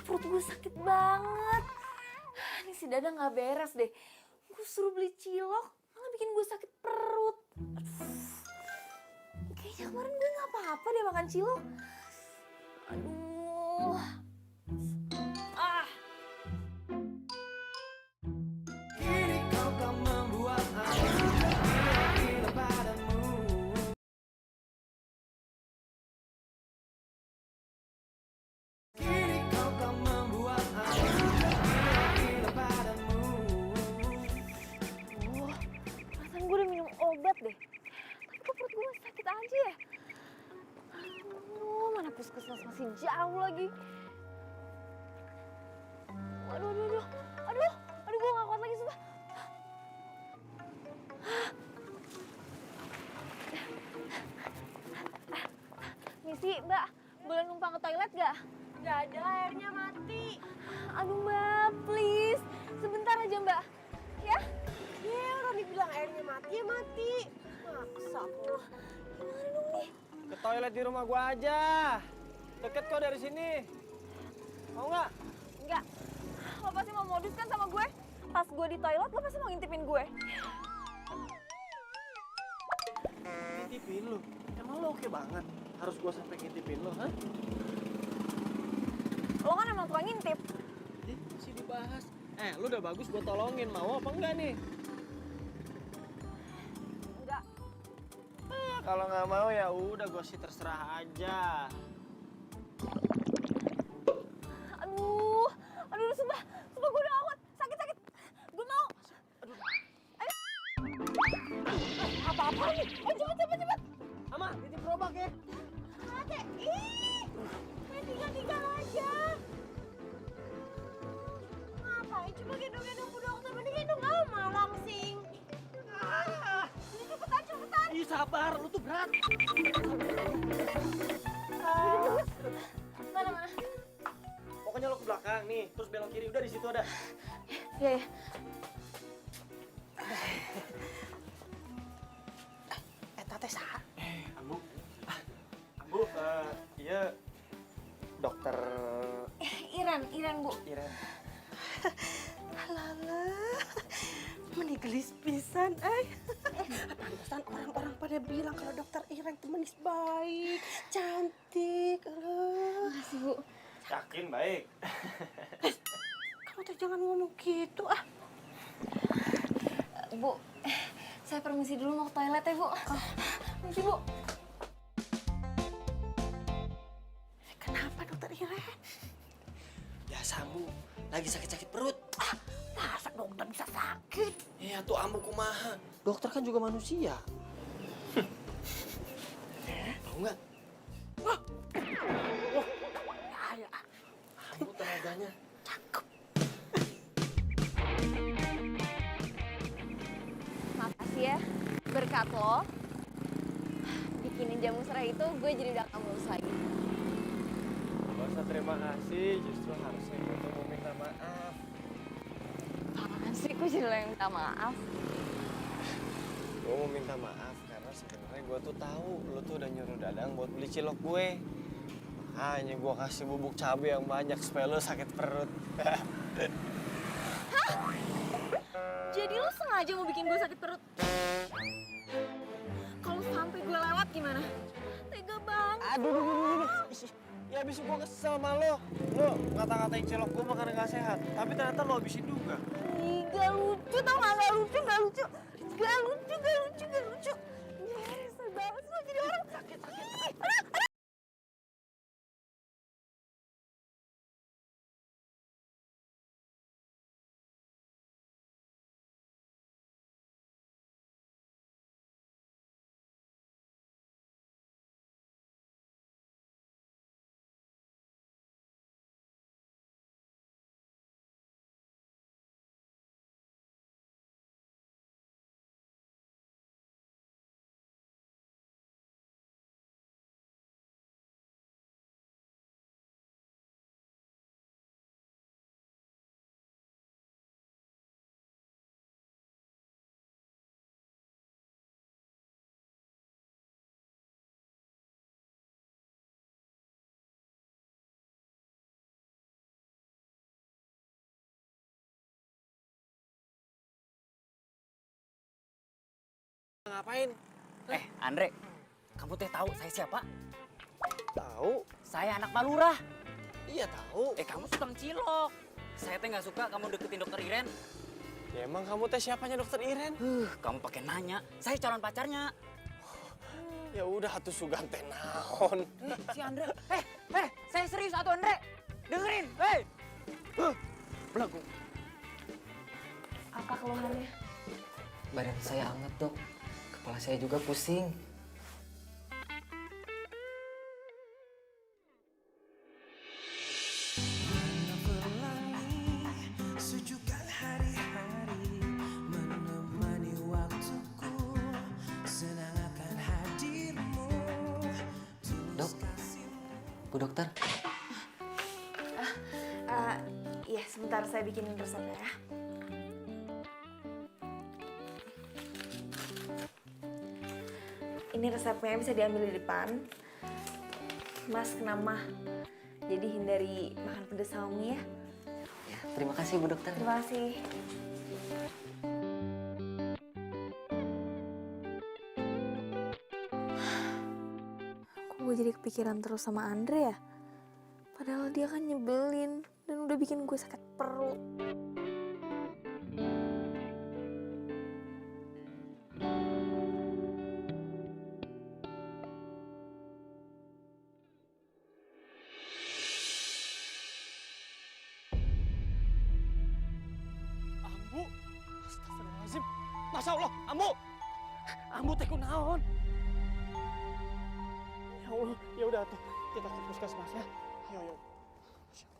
Perut gue sakit banget. Ini si Dada nggak beres deh. Gue suruh beli cilok, malah bikin gue sakit perut. Aduh. Kayaknya kemarin gue nggak apa-apa deh makan cilok. Aduh. Kini kau kan membuat aku gila padamu. Kini kau kan membuat aku gila padamu. Perasaan gue udah minum obat deh. Tapi kok perut gue masih sakit aja ya? Aduh, mana puskesmas masih jauh lagi. Aduh, gue gak kuat lagi sumpah. Misi, Mbak, boleh numpang ke toilet gak? Gak ada, airnya mati. Aduh Mbak, please. Sebentar aja Mbak. Ya? Ya, orang dibilang airnya mati, ya mati. Maksa aku. Gimana dong nih? Ke toilet di rumah gua aja. Deket kok dari sini. Mau nggak? Enggak. Lo pasti mau modus kan sama gue? Pas gue di toilet, lo pasti mau ngintipin gue. Ngintipin lu? Emang lu oke banget? Harus gua sampai ngintipin lu, hah? Lo kan emang tukang ngintip. Masih dibahas. Lu udah bagus gua tolongin. Mau apa enggak nih? Enggak. Kalau nggak mau ya udah gua sih terserah aja. Aduh, sumpah gue udah awet. Sakit. Gue mau. Ayo. Apa-apa nih? Cepet. Ama, titip gerobak ya. Ate, ih, main tinggal-tinggal aja. Ngapain cuma gendong-gendong Bu Dokter, mending gendong Ama langsing. Ini cepetan. Ih, sabar, lu tuh berat. Mana? Pokoknya lo ke belakang nih, terus belok kiri, udah di situ ada. Ya. Tante sah. Ambu. Ambu, iya dokter Iren, Bu. Iren. Alah, menigelis pisan, pantesan orang-orang pada bilang kalau dokter Iren itu manis baik, cantik. Makasih, Bu. Yakin baik. Kamu tuh jangan ngomong gitu, Bu, saya permisi dulu mau ke toilet ya, Bu. Permisi, Bu. Kenapa dokter Iren? Biasa Ambu, lagi sakit-sakit perut. Masa dokter bisa sakit? Iya tuh Ambu kumaha. Dokter kan juga manusia. Tahu nggak? Wah. Ya. Ambu tenaganya. Makasih ya, berkat lo bikinin jamu serai itu gue jadi udah kamu lagi. Gak usah terima kasih, justru harusnya gue tuh mau minta maaf. Apaan sih, gue jadi lo yang minta maaf. Gue mau minta maaf karena sebenarnya gue tuh tahu lo tuh udah nyuruh Dadang buat beli cilok gue. Makanya gue kasih bubuk cabai yang banyak supaya lo sakit perut. Jadi lo sengaja mau bikin gue sakit perut? Kalau sampai gue lewat gimana? Tega banget. Aduh. Ya abis gue kesel sama lo. Lo ngata-ngatain cilok gue makanan gak sehat. Tapi ternyata lo habisin juga. Ih, gak lucu tau gak? Gak lucu. Gak lucu. Nyesel banget lo jadi orang sakit. Ngapain? Andre, kamu teh tahu saya siapa? Tahu? Saya anak Malurah. Iya tahu. Kamu suka cilok. Saya teh nggak suka kamu deketin dokter Iren. Ya emang kamu teh siapanya dokter Iren? Kamu pakai nanya. Saya calon pacarnya. Ya udah atuh sugan teh naon. Si Andre. Saya serius atuh Andre. Dengerin. Belagu. Apa keluhannya? Badan saya anget, Dok. Kepala saya juga pusing. Sejukkan hari-hari menemani waktuku, senang akan hadirmu. Dok, Bu Dokter. Iya, sebentar saya bikinin resepnya ya. Ini resepnya bisa diambil di depan. Mas kena mah, jadi hindari makan pedas sama mie ya. Ya, terima kasih Bu Dokter. Terima kasih. Kok gue jadi kepikiran terus sama Andre ya? Padahal dia kan nyebelin dan udah bikin gue sakit perut. Ambu, astagfirullahaladzim. Masya Allah, Ambu. Ambu teh kunaon? Ya Allah, ya udah tuh, kita ke puskesmas ya. Ayo, ayo.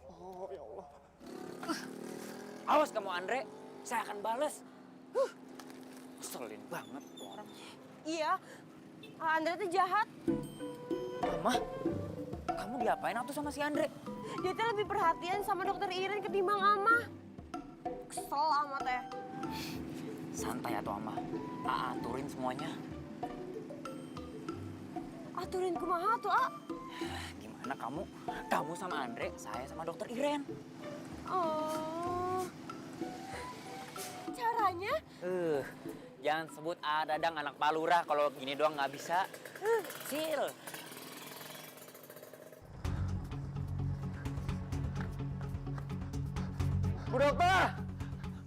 Oh, ya Allah. Awas kamu Andre, saya akan balas. Keselin banget tuh orang. Iya, Andre tuh jahat. Mama, kamu diapain waktu sama si Andre? Dia tuh lebih perhatian sama dokter Iren ketimbang Ama. Kesel amat ya. Santai atau Ama, aturin semuanya. Aturin kumaha tuh, A? Gimana kamu sama Andre, saya sama dokter Iren. Oh. Caranya? Jangan sebut Dadang anak Palura kalau gini doang nggak bisa. Sil. Bu dokter!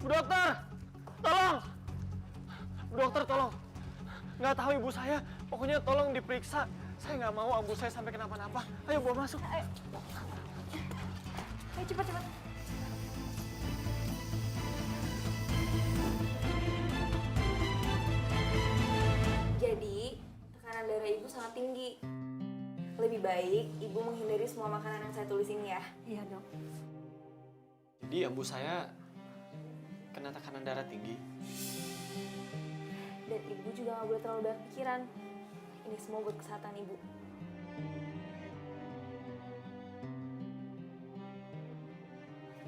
Bu dokter! Tolong! Bu dokter tolong. Nggak tahu ibu saya, pokoknya tolong diperiksa. Saya nggak mau ambu saya sampai kenapa-napa. Ayo bawa masuk. Ayo cepat. Jadi, tekanan darah ibu sangat tinggi. Lebih baik ibu menghindari semua makanan yang saya tulis ini ya. Iya dok. Jadi ambu saya kena tekanan darah tinggi. Dan ibu juga nggak boleh terlalu banyak pikiran. Ini semua buat kesehatan ibu.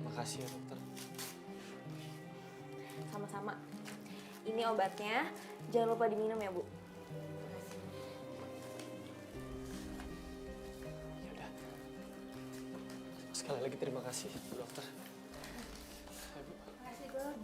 Makasih ya dokter. Sama-sama. Ini obatnya, jangan lupa diminum ya bu. Ya udah. Sekali lagi terima kasih Bu dokter. Ayo, Bu. Makasih dok.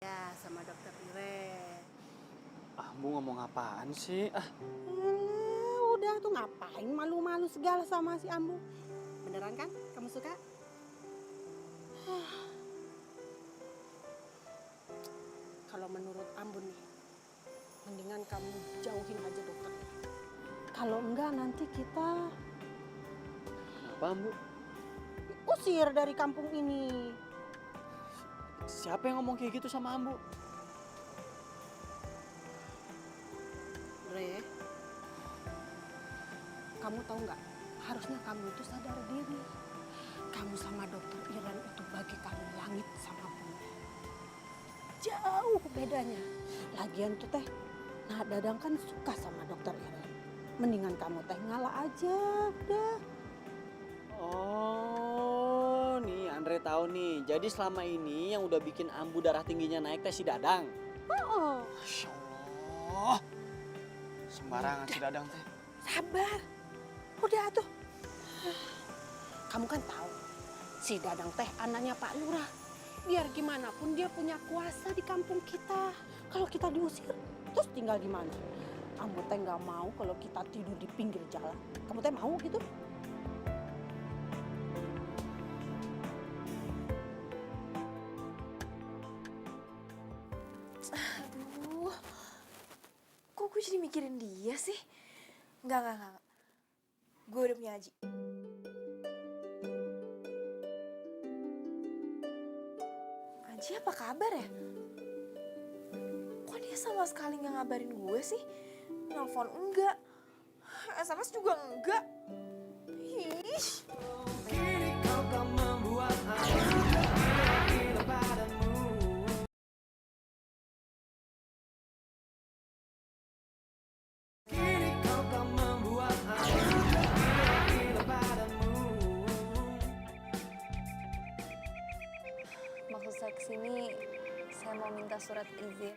Ya, sama dokter Iren. Ambu ngomong apaan sih? Udah tuh ngapain malu-malu segala sama si Ambu? Beneran kan? Kamu suka? Kalau menurut Ambu nih, mendingan kamu jauhin aja dokter. Kalau enggak nanti kita Kenapa Ambu? usir dari kampung ini. Siapa yang ngomong kayak gitu sama Ambu? Re, kamu tahu nggak? Harusnya kamu itu sadar diri. Kamu sama dokter Iren itu bagaikan langit sama bumi. Jauh bedanya. Lagian tuh teh, nah Dadang kan suka sama dokter Iren. Mendingan kamu teh ngalah aja, udah. Oh, nih Andre tahu nih. Jadi selama ini yang udah bikin Ambu darah tingginya naik teh si Dadang. Oh. Masya Allah, Allah. Sembarangan si Dadang teh. Sabar. Udah tuh. Kamu kan tahu si Dadang teh anaknya Pak Lurah. Biar gimana pun dia punya kuasa di kampung kita. Kalau kita diusir, terus tinggal di mana? Kamu teh nggak mau kalau kita tidur di pinggir jalan. Kamu teh mau gitu? Aduh, kok gue jadi mikirin dia sih? Enggak. Gue udah punya Aji. Aji apa kabar ya? Kok dia sama sekali nggak ngabarin gue sih? Nelfon enggak, SMS juga enggak. Ih. Kini kau kan membuat aku gila padamu. Kini kau kan membuat aku gila padamu. Maksud saya kesini, saya mau minta surat izin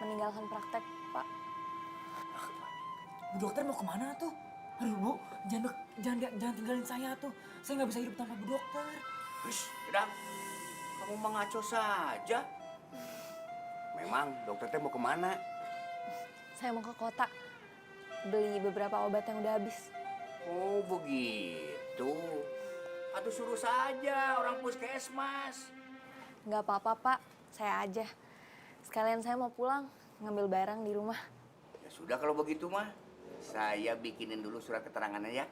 meninggalkan praktek, Pak. Bu dokter mau kemana tuh? Aduh Bu, jangan tinggalin saya tuh. Saya nggak bisa hidup tanpa Bu dokter. Wis, Dadang, kamu mah ngaco saja. Memang dokter teh mau kemana? Saya mau ke kota, beli beberapa obat yang udah habis. Oh begitu. Aduh suruh saja orang puskesmas. Nggak apa-apa, Pak. Saya aja. Sekalian saya mau pulang, ngambil barang di rumah. Ya sudah kalau begitu mah. Saya bikinin dulu surat keterangannya ya.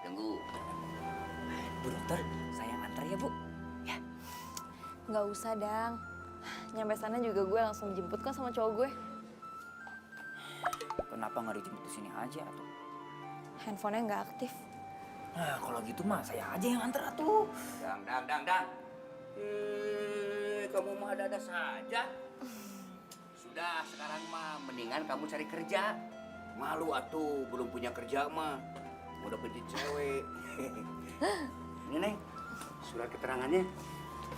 Tunggu. Bu dokter, saya antar ya Bu. Ya. Nggak usah, Dang. Nyampe sana juga gue langsung jemput kok sama cowok gue. Kenapa nggak dijemput di sini aja tuh? Handphonenya nggak aktif. Nah kalau gitu mah saya aja yang antar tuh. Dang. Kamu mah ada-ada saja. Sudah, sekarang mah mendingan kamu cari kerja. Malu atuh, belum punya kerja mah. Mau dapetin cewek. Ini Neng, surat keterangannya.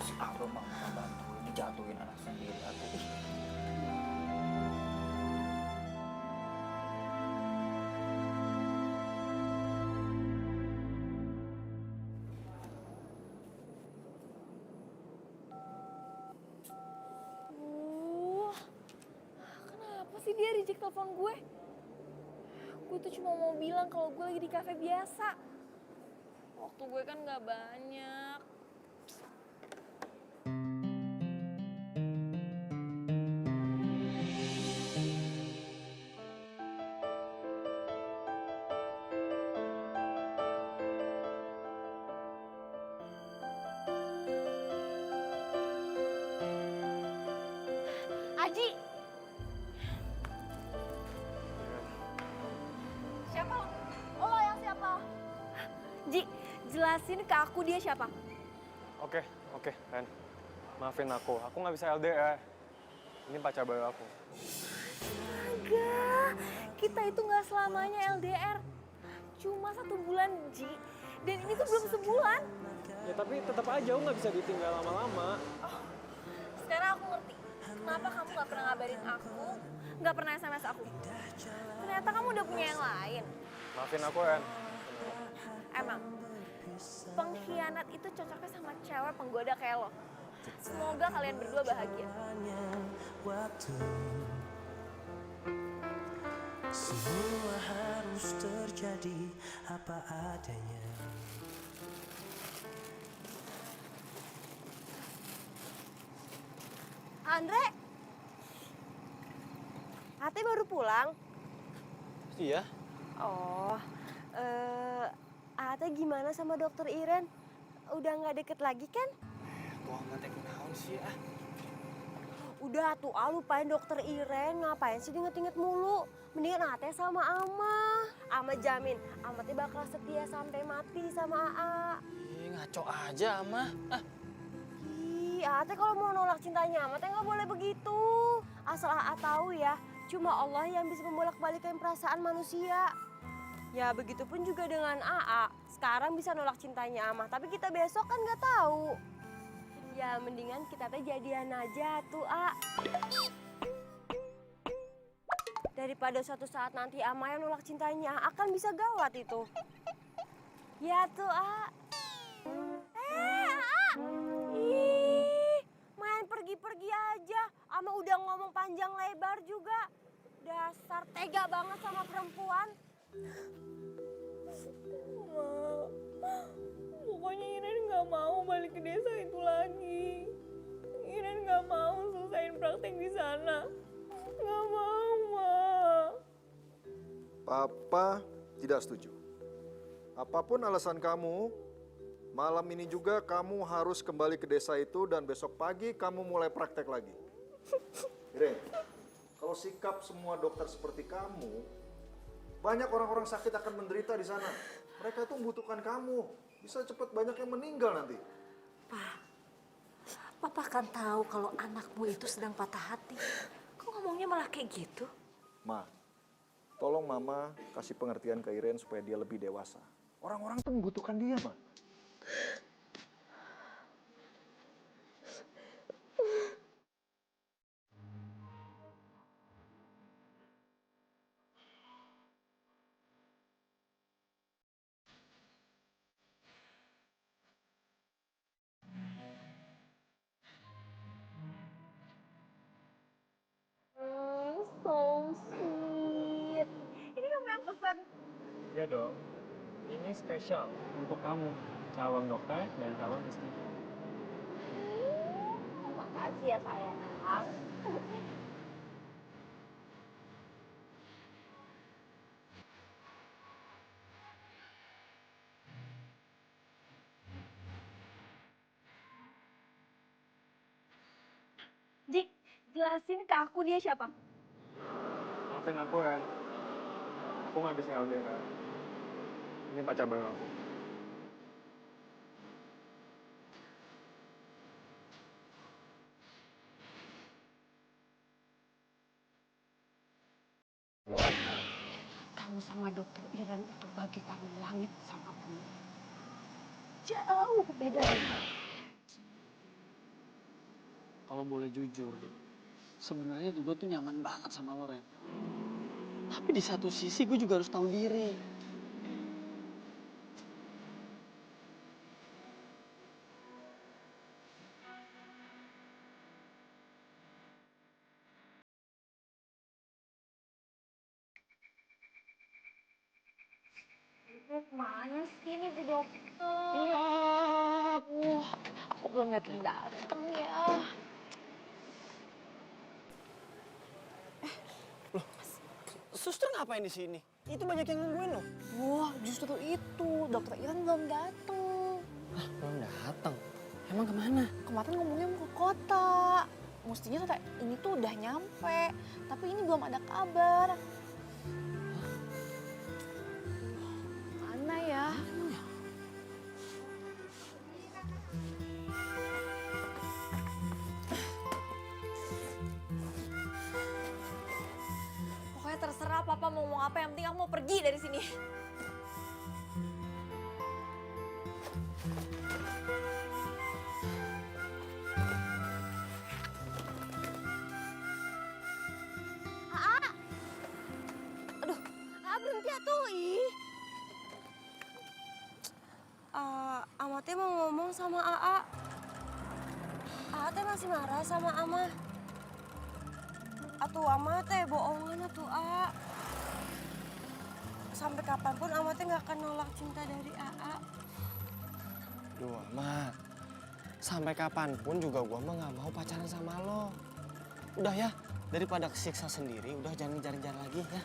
Si Abang mah bantuin, dijatuhin anak sendiri atuh. Ih. Kenapa sih dia reject telepon gue? Gue tuh cuma mau bilang kalau gue lagi di kafe biasa. Waktu gue kan nggak banyak. Aji! Siapa lo? Lo yang siapa? Ji, jelasin ke aku dia siapa? Oke, Ren. Maafin aku nggak bisa LDR. Ini pacar baru aku. Astaga, kita itu nggak selamanya LDR. Cuma 1 bulan, Ji. Dan ini tuh belum sebulan. Ya tapi tetap aja aku nggak bisa ditinggal lama-lama. Sekarang aku ngerti. Kenapa kamu nggak pernah ngabarin aku, nggak pernah SMS aku. Ternyata kamu udah punya yang lain. Maafin aku, Ren. Emang, pengkhianat itu cocoknya sama cewek penggoda kayak lo. Semoga kalian berdua bahagia. Semua harus terjadi apa adanya. Andre, Ate baru pulang? Iya. Oh, Ate gimana sama dokter Iren? Udah nggak deket lagi kan? Tuh amat teh kunaon sih ah. Udah tuh, lupain dokter Iren. Ngapain sih diinget-inget mulu? Mendingan Ate sama Ama. Ama jamin, Ama teh bakal setia sampai mati sama Aa. Ih, ngaco aja mah. Ah. Ih, Ate kalau mau nolak cintanya Ama teh nggak boleh begitu. Asal Aa tahu ya, cuma Allah yang bisa membolak-balikan perasaan manusia. Ya begitupun juga dengan Aa. Sekarang bisa nolak cintanya Ama, tapi kita besok kan nggak tahu. Ya mendingan kita teh jadian aja tuh, A. Daripada suatu saat nanti Amaya nolak cintanya, akan bisa gawat itu. Ya tuh, A. A. Ih, main pergi-pergi aja. Ama udah ngomong panjang lebar juga. Dasar tega banget sama perempuan. Pokoknya Iren nggak mau balik ke desa itu lagi. Iren nggak mau selesaiin praktek di sana. Nggak mau, Ma. Papa tidak setuju. Apapun alasan kamu, malam ini juga kamu harus kembali ke desa itu dan besok pagi kamu mulai praktek lagi. Iren, kalau sikap semua dokter seperti kamu, banyak orang-orang sakit akan menderita di sana. Mereka itu membutuhkan kamu. Bisa cepat banyak yang meninggal nanti. Papa kan tahu kalau anakmu itu sedang patah hati. Kok ngomongnya malah kayak gitu? Ma, tolong Mama kasih pengertian ke Iren supaya dia lebih dewasa. Orang-orang tuh membutuhkan dia, Ma. So sweet. Ini kamu yang pesan. Iya dong. Ini spesial untuk kamu, calon dokter dan calon istri. Makasih ya sayang. Dik, jelasin ke aku dia siapa? Maafin aku kan, aku nggak bisa LDR. Ini pacar baru aku. Kamu sama dokter Iren itu bagi kamu langit sama bumi. Jauh bedanya. Kalau boleh jujur, sebenarnya gue tuh nyaman banget sama lo, Ren. Tapi di satu sisi gue juga harus tahu diri. Mana sih ini Bu Dokter? Aku belum datang ya. Suster ngapain di sini? Itu banyak yang nungguin loh. Wah, justru itu. Dokter Iren belum datang. Belum datang. Emang kemana? Kemarin ngomongnya mau ke kota. Mestinya sore ini tuh udah nyampe. Tapi ini belum ada kabar. Mana ya? Pokoknya terserah Papa mau ngomong apa, yang penting aku mau pergi dari sini. Berhenti atuh, ih. Ama teh mau ngomong sama AA. AA teh masih marah sama Ama. Atuh Ama teh bohongan atuh, A. Sampai kapanpun Ama teh nggak akan nolak cinta dari AA. Duh, Mak. Sampai kapanpun juga gua mah nggak mau pacaran sama lo. Udah ya, daripada kesiksa sendiri, udah jangan ngejar-ngejar lagi ya.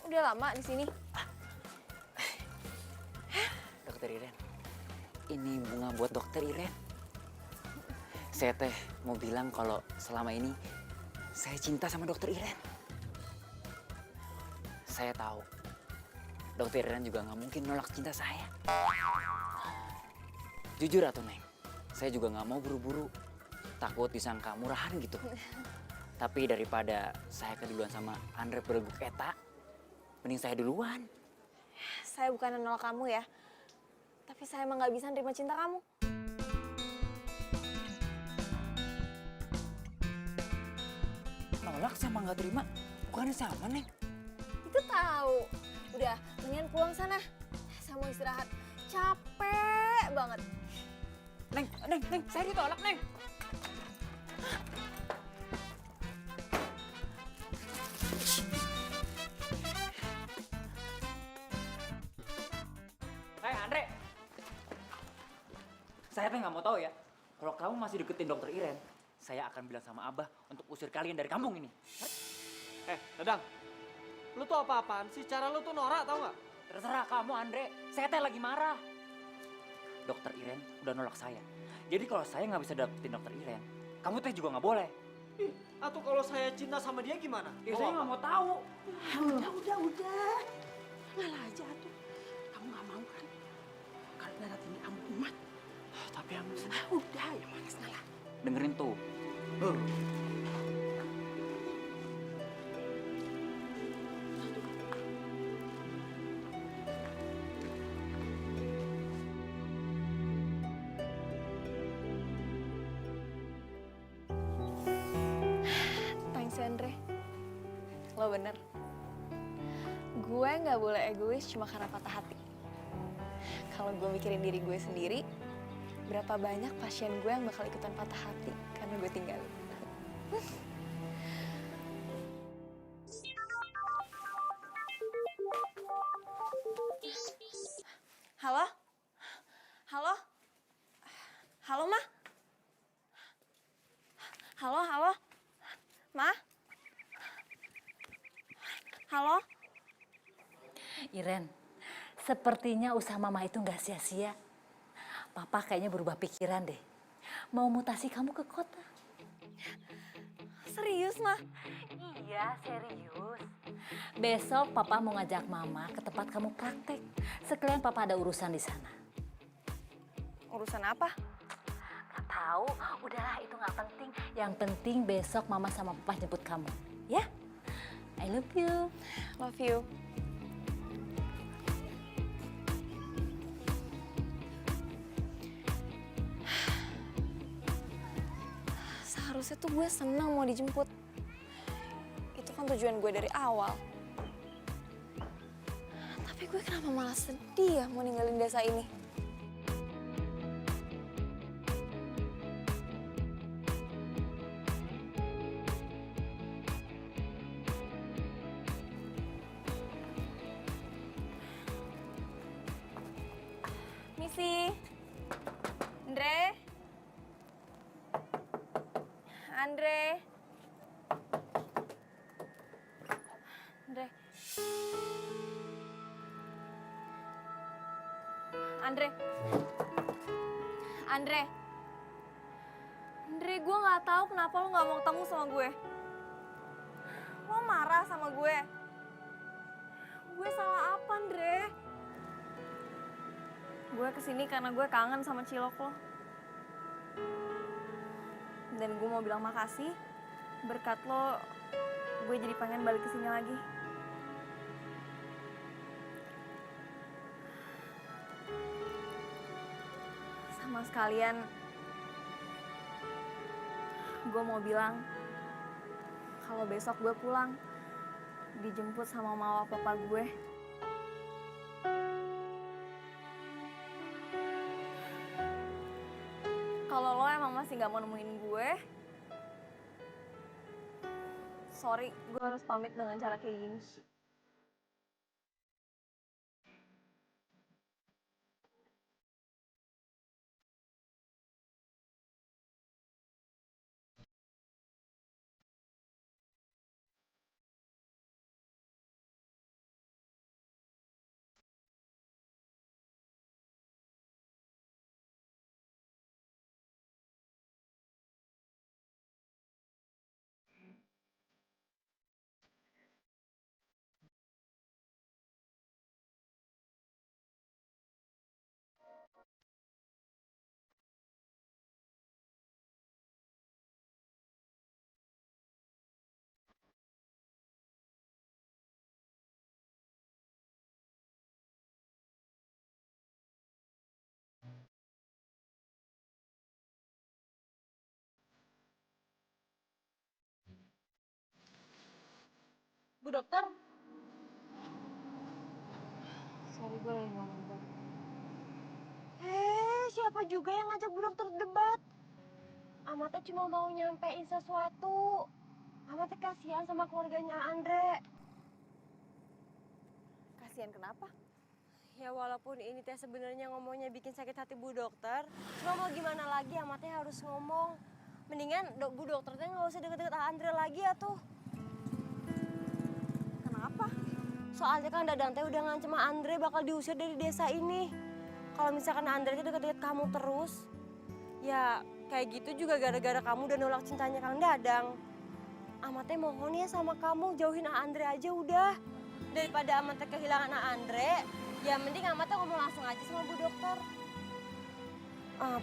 Udah lama di sini? Dokter Iren, ini bunga buat Dokter Iren. Saya teh mau bilang kalau selama ini saya cinta sama Dokter Iren. Saya tahu Dokter Iren juga nggak mungkin nolak cinta saya. Jujur atau Neng, saya juga nggak mau buru-buru. Takut disangka murahan gitu. Tapi daripada saya keduluan sama Andre Pereguk Eta, mending saya duluan. Saya bukan nolak kamu ya. Tapi saya emang nggak bisa nerima cinta kamu. Nolak sama nggak terima, bukannya sama Neng? Itu tahu. Udah, mendingan pulang sana. Saya mau istirahat. Capek banget. Neng, saya ditolak Neng. Hei Andre, saya teh nggak mau tahu ya. Kalau kamu masih deketin Dokter Iren, saya akan bilang sama Abah untuk usir kalian dari kampung ini. Dadang, lu tuh apa-apaan sih? Cara lu tuh norak tau nggak? Terserah kamu Andre, saya teh lagi marah. Dokter Iren udah nolak saya. Jadi kalau saya nggak bisa dapetin Dokter Iren, kamu teh juga nggak boleh. Atau kalau saya cinta sama dia gimana? Ya, saya nggak mau tahu. Udah. Ngalah aja tuh. Kamu nggak mau kan? Kalau berat ini kamu umat. Tapi yang Udah, ya malas ngalah. dengerin tuh. Thanks ya, Andre. Lo bener. Gue nggak boleh egois cuma karena patah hati. Kalau gue mikirin diri gue sendiri, berapa banyak pasien gue yang bakal ikutan patah hati karena gue tinggalin. Halo? Halo? Halo, Ma? Halo? Ma? Halo? Iren, sepertinya usaha mama itu nggak sia-sia. Papa kayaknya berubah pikiran deh. Mau mutasi kamu ke kota. Serius, Ma? Iya, serius. Besok papa mau ngajak mama ke tempat kamu praktek. Sekalian papa ada urusan di sana. Urusan apa? Gak tahu, udahlah itu nggak penting. Yang penting besok mama sama papa jemput kamu. Ya? I love you. Love you. Seharusnya tuh gue senang mau dijemput. Itu kan tujuan gue dari awal. Tapi gue kenapa malah sedih ya mau ninggalin desa ini? Misi, Andre. Andre, gue nggak tahu kenapa lo nggak mau ketemu sama gue. Lo marah sama gue. Gue salah apa, Andre? Gue kesini karena gue kangen sama cilok lo. Dan gue mau bilang makasih. Berkat lo, gue jadi pengen balik ke sini lagi. Sama sekalian, gue mau bilang kalau besok gue pulang, dijemput sama mama papa gue. Kalau lo emang masih gak mau nemuin gue, sorry, gue harus pamit dengan cara kayak gini. Bu dokter. Sorry, gue lagi ngomong Bang. Siapa juga yang ngajak Bu dokter debat? Amatnya cuma mau nyampein sesuatu. Amatnya kasihan sama keluarganya Andre. Kasihan kenapa? Ya walaupun ini teh sebenarnya ngomongnya bikin sakit hati Bu dokter, cuma mau gimana lagi amatnya harus ngomong. Mendingan Bu dokter teh nggak usah deket-deket Andre lagi ya tuh. Kenapa? Soalnya kan Dadang teh udah ngancem Andre bakal diusir dari desa ini. Kalau misalkan Andre teh deket-deket kamu terus, ya kayak gitu juga gara-gara kamu udah nolak cintanya Kang Dadang. Amatnya mohon ya sama kamu jauhin Andre aja udah. Daripada Amatnya kehilangan Andre, ya mending Amatnya ngomong langsung aja sama Bu dokter.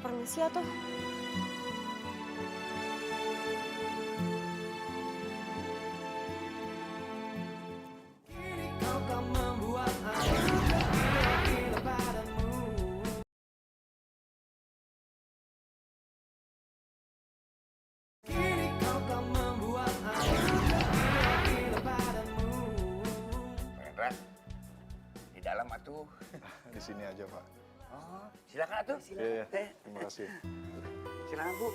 Permisi ya tuh. Kau kan membuat aku gila padamu. Kini kau kan membuat aku gila padamu. Rendra, di dalam atuh. Di sini aja, Pak. Oh, silakan atuh. Iya, Teh. terima kasih. Silakan, Bu.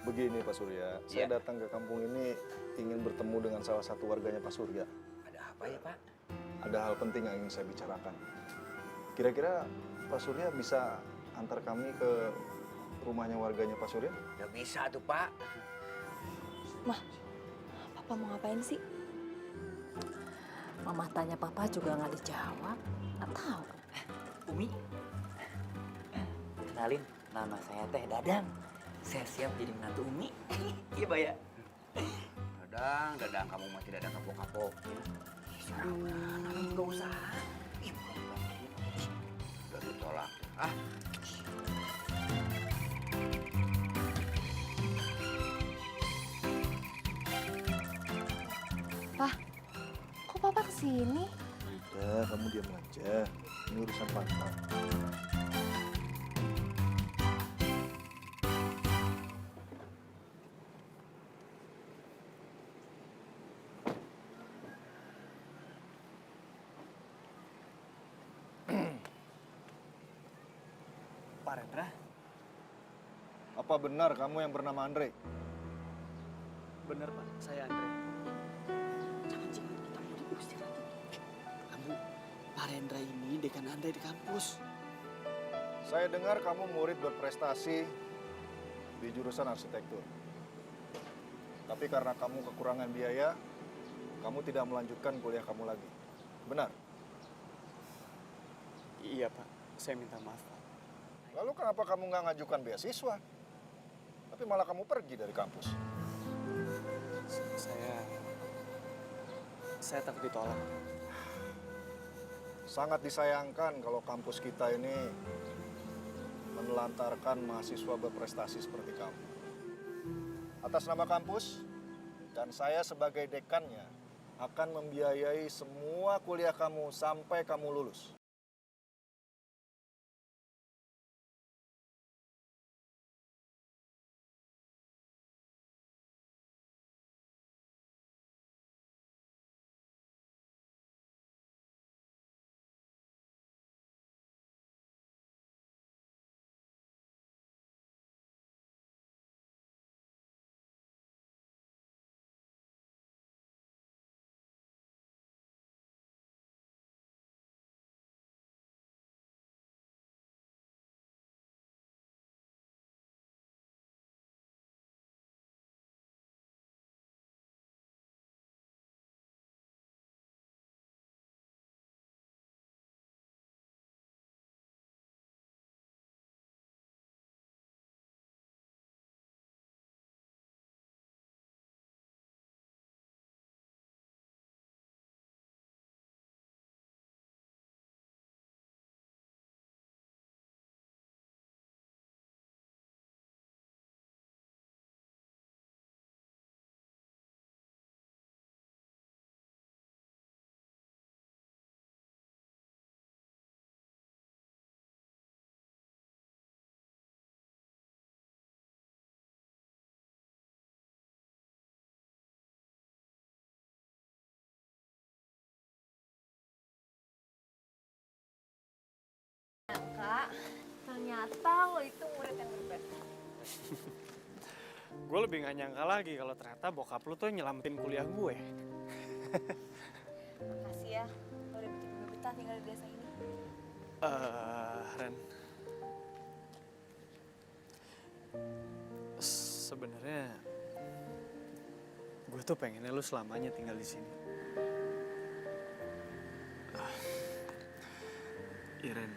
Begini Pak Surya, saya datang ke kampung ini ingin bertemu dengan salah satu warganya Pak Surya. Ada apa ya, Pak? Ada hal penting yang ingin saya bicarakan. Kira-kira Pak Surya bisa antar kami ke rumahnya warganya Pak Surya? Ya bisa tuh, Pak. Mah, Papa mau ngapain sih? Mama tanya Papa juga nggak dijawab. Nggak tahu. Umi, kenalin, nama saya Teh Dadang. Saya siap jadi menantu Umi. Iya, Pak ya? Dadang, kamu mah tidak ada kapok-kapok. Aduh, nggak usah. Udah ditolak. Ah, Pak, kok Papa kesini? Udah, kamu diam aja. Ini urusan Papa. Pak Rendra, Apa benar kamu yang bernama Andre? bener Pak, saya Andre. Jangan-jangan kita mau diusir lagi. Kamu, Pak Rendra ini dekan Andre di kampus. Saya dengar kamu murid berprestasi di jurusan arsitektur. Tapi karena kamu kekurangan biaya, kamu tidak melanjutkan kuliah kamu lagi. Benar? Iya Pak, saya minta maaf Pak. Lalu kenapa kamu nggak ngajukan beasiswa? Tapi malah kamu pergi dari kampus. Saya takut ditolak. Sangat disayangkan kalau kampus kita ini menelantarkan mahasiswa berprestasi seperti kamu. Atas nama kampus dan saya sebagai dekannya akan membiayai semua kuliah kamu sampai kamu lulus. ternyata lo itu murid yang berprestasi. Gue lebih gak nyangka lagi kalau ternyata bokap lu tuh nyelamatin kuliah gue. Makasih ya, lo udah bikin gue betah tinggal di desa ini. Ren. Sebenarnya gue tuh pengennya lu selamanya tinggal di sini. Iren,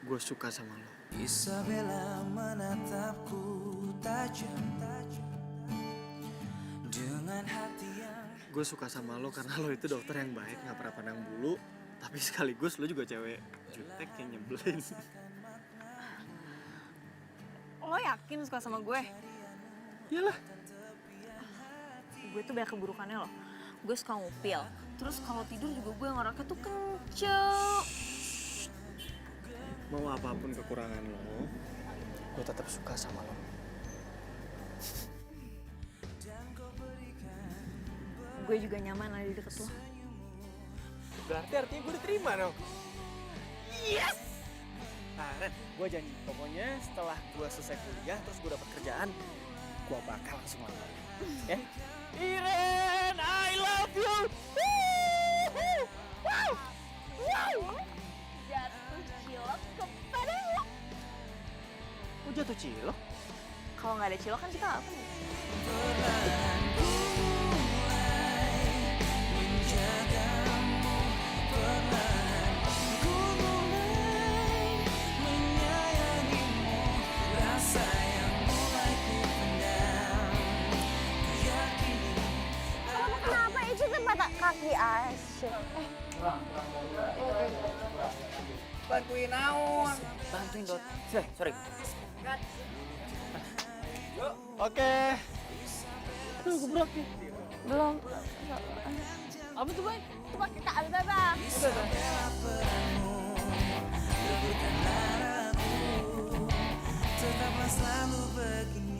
gue suka sama lo. Isabella menatapku tajam dengan hati yang... Gue suka sama lo karena lo itu dokter yang baik, gak pernah pandang bulu. Tapi sekaligus lo juga cewek jutek yang nyebelin. Lo yakin suka sama gue? Iyalah. Gue tuh banyak keburukannya loh. Gue suka ngupil. Terus kalau tidur juga gue ngerokok tuh kenceng. Mau apapun kekurangan lo, gue tetap suka sama lo. Gue juga nyaman ada di deket lo. Berarti artinya gue diterima dong. Yes! Nah Ren, gue janji pokoknya setelah gue selesai kuliah terus gue dapet kerjaan, gue bakal langsung lamar. Ya? Iren, I love you! Wow! Wow! Jatuh cilok kepada lo. Kok jatuh cilok? Kalau nggak ada cilok kan kita apa nih? Kenapa itu tempat kaki asyik? Bantuin naon. Bantuin Dot. Sorry. Oke. Tuh, gebrak nih. Belum. Apa tuh, Bay? Itu pakai kak Baba. Tetaplah selalu begini.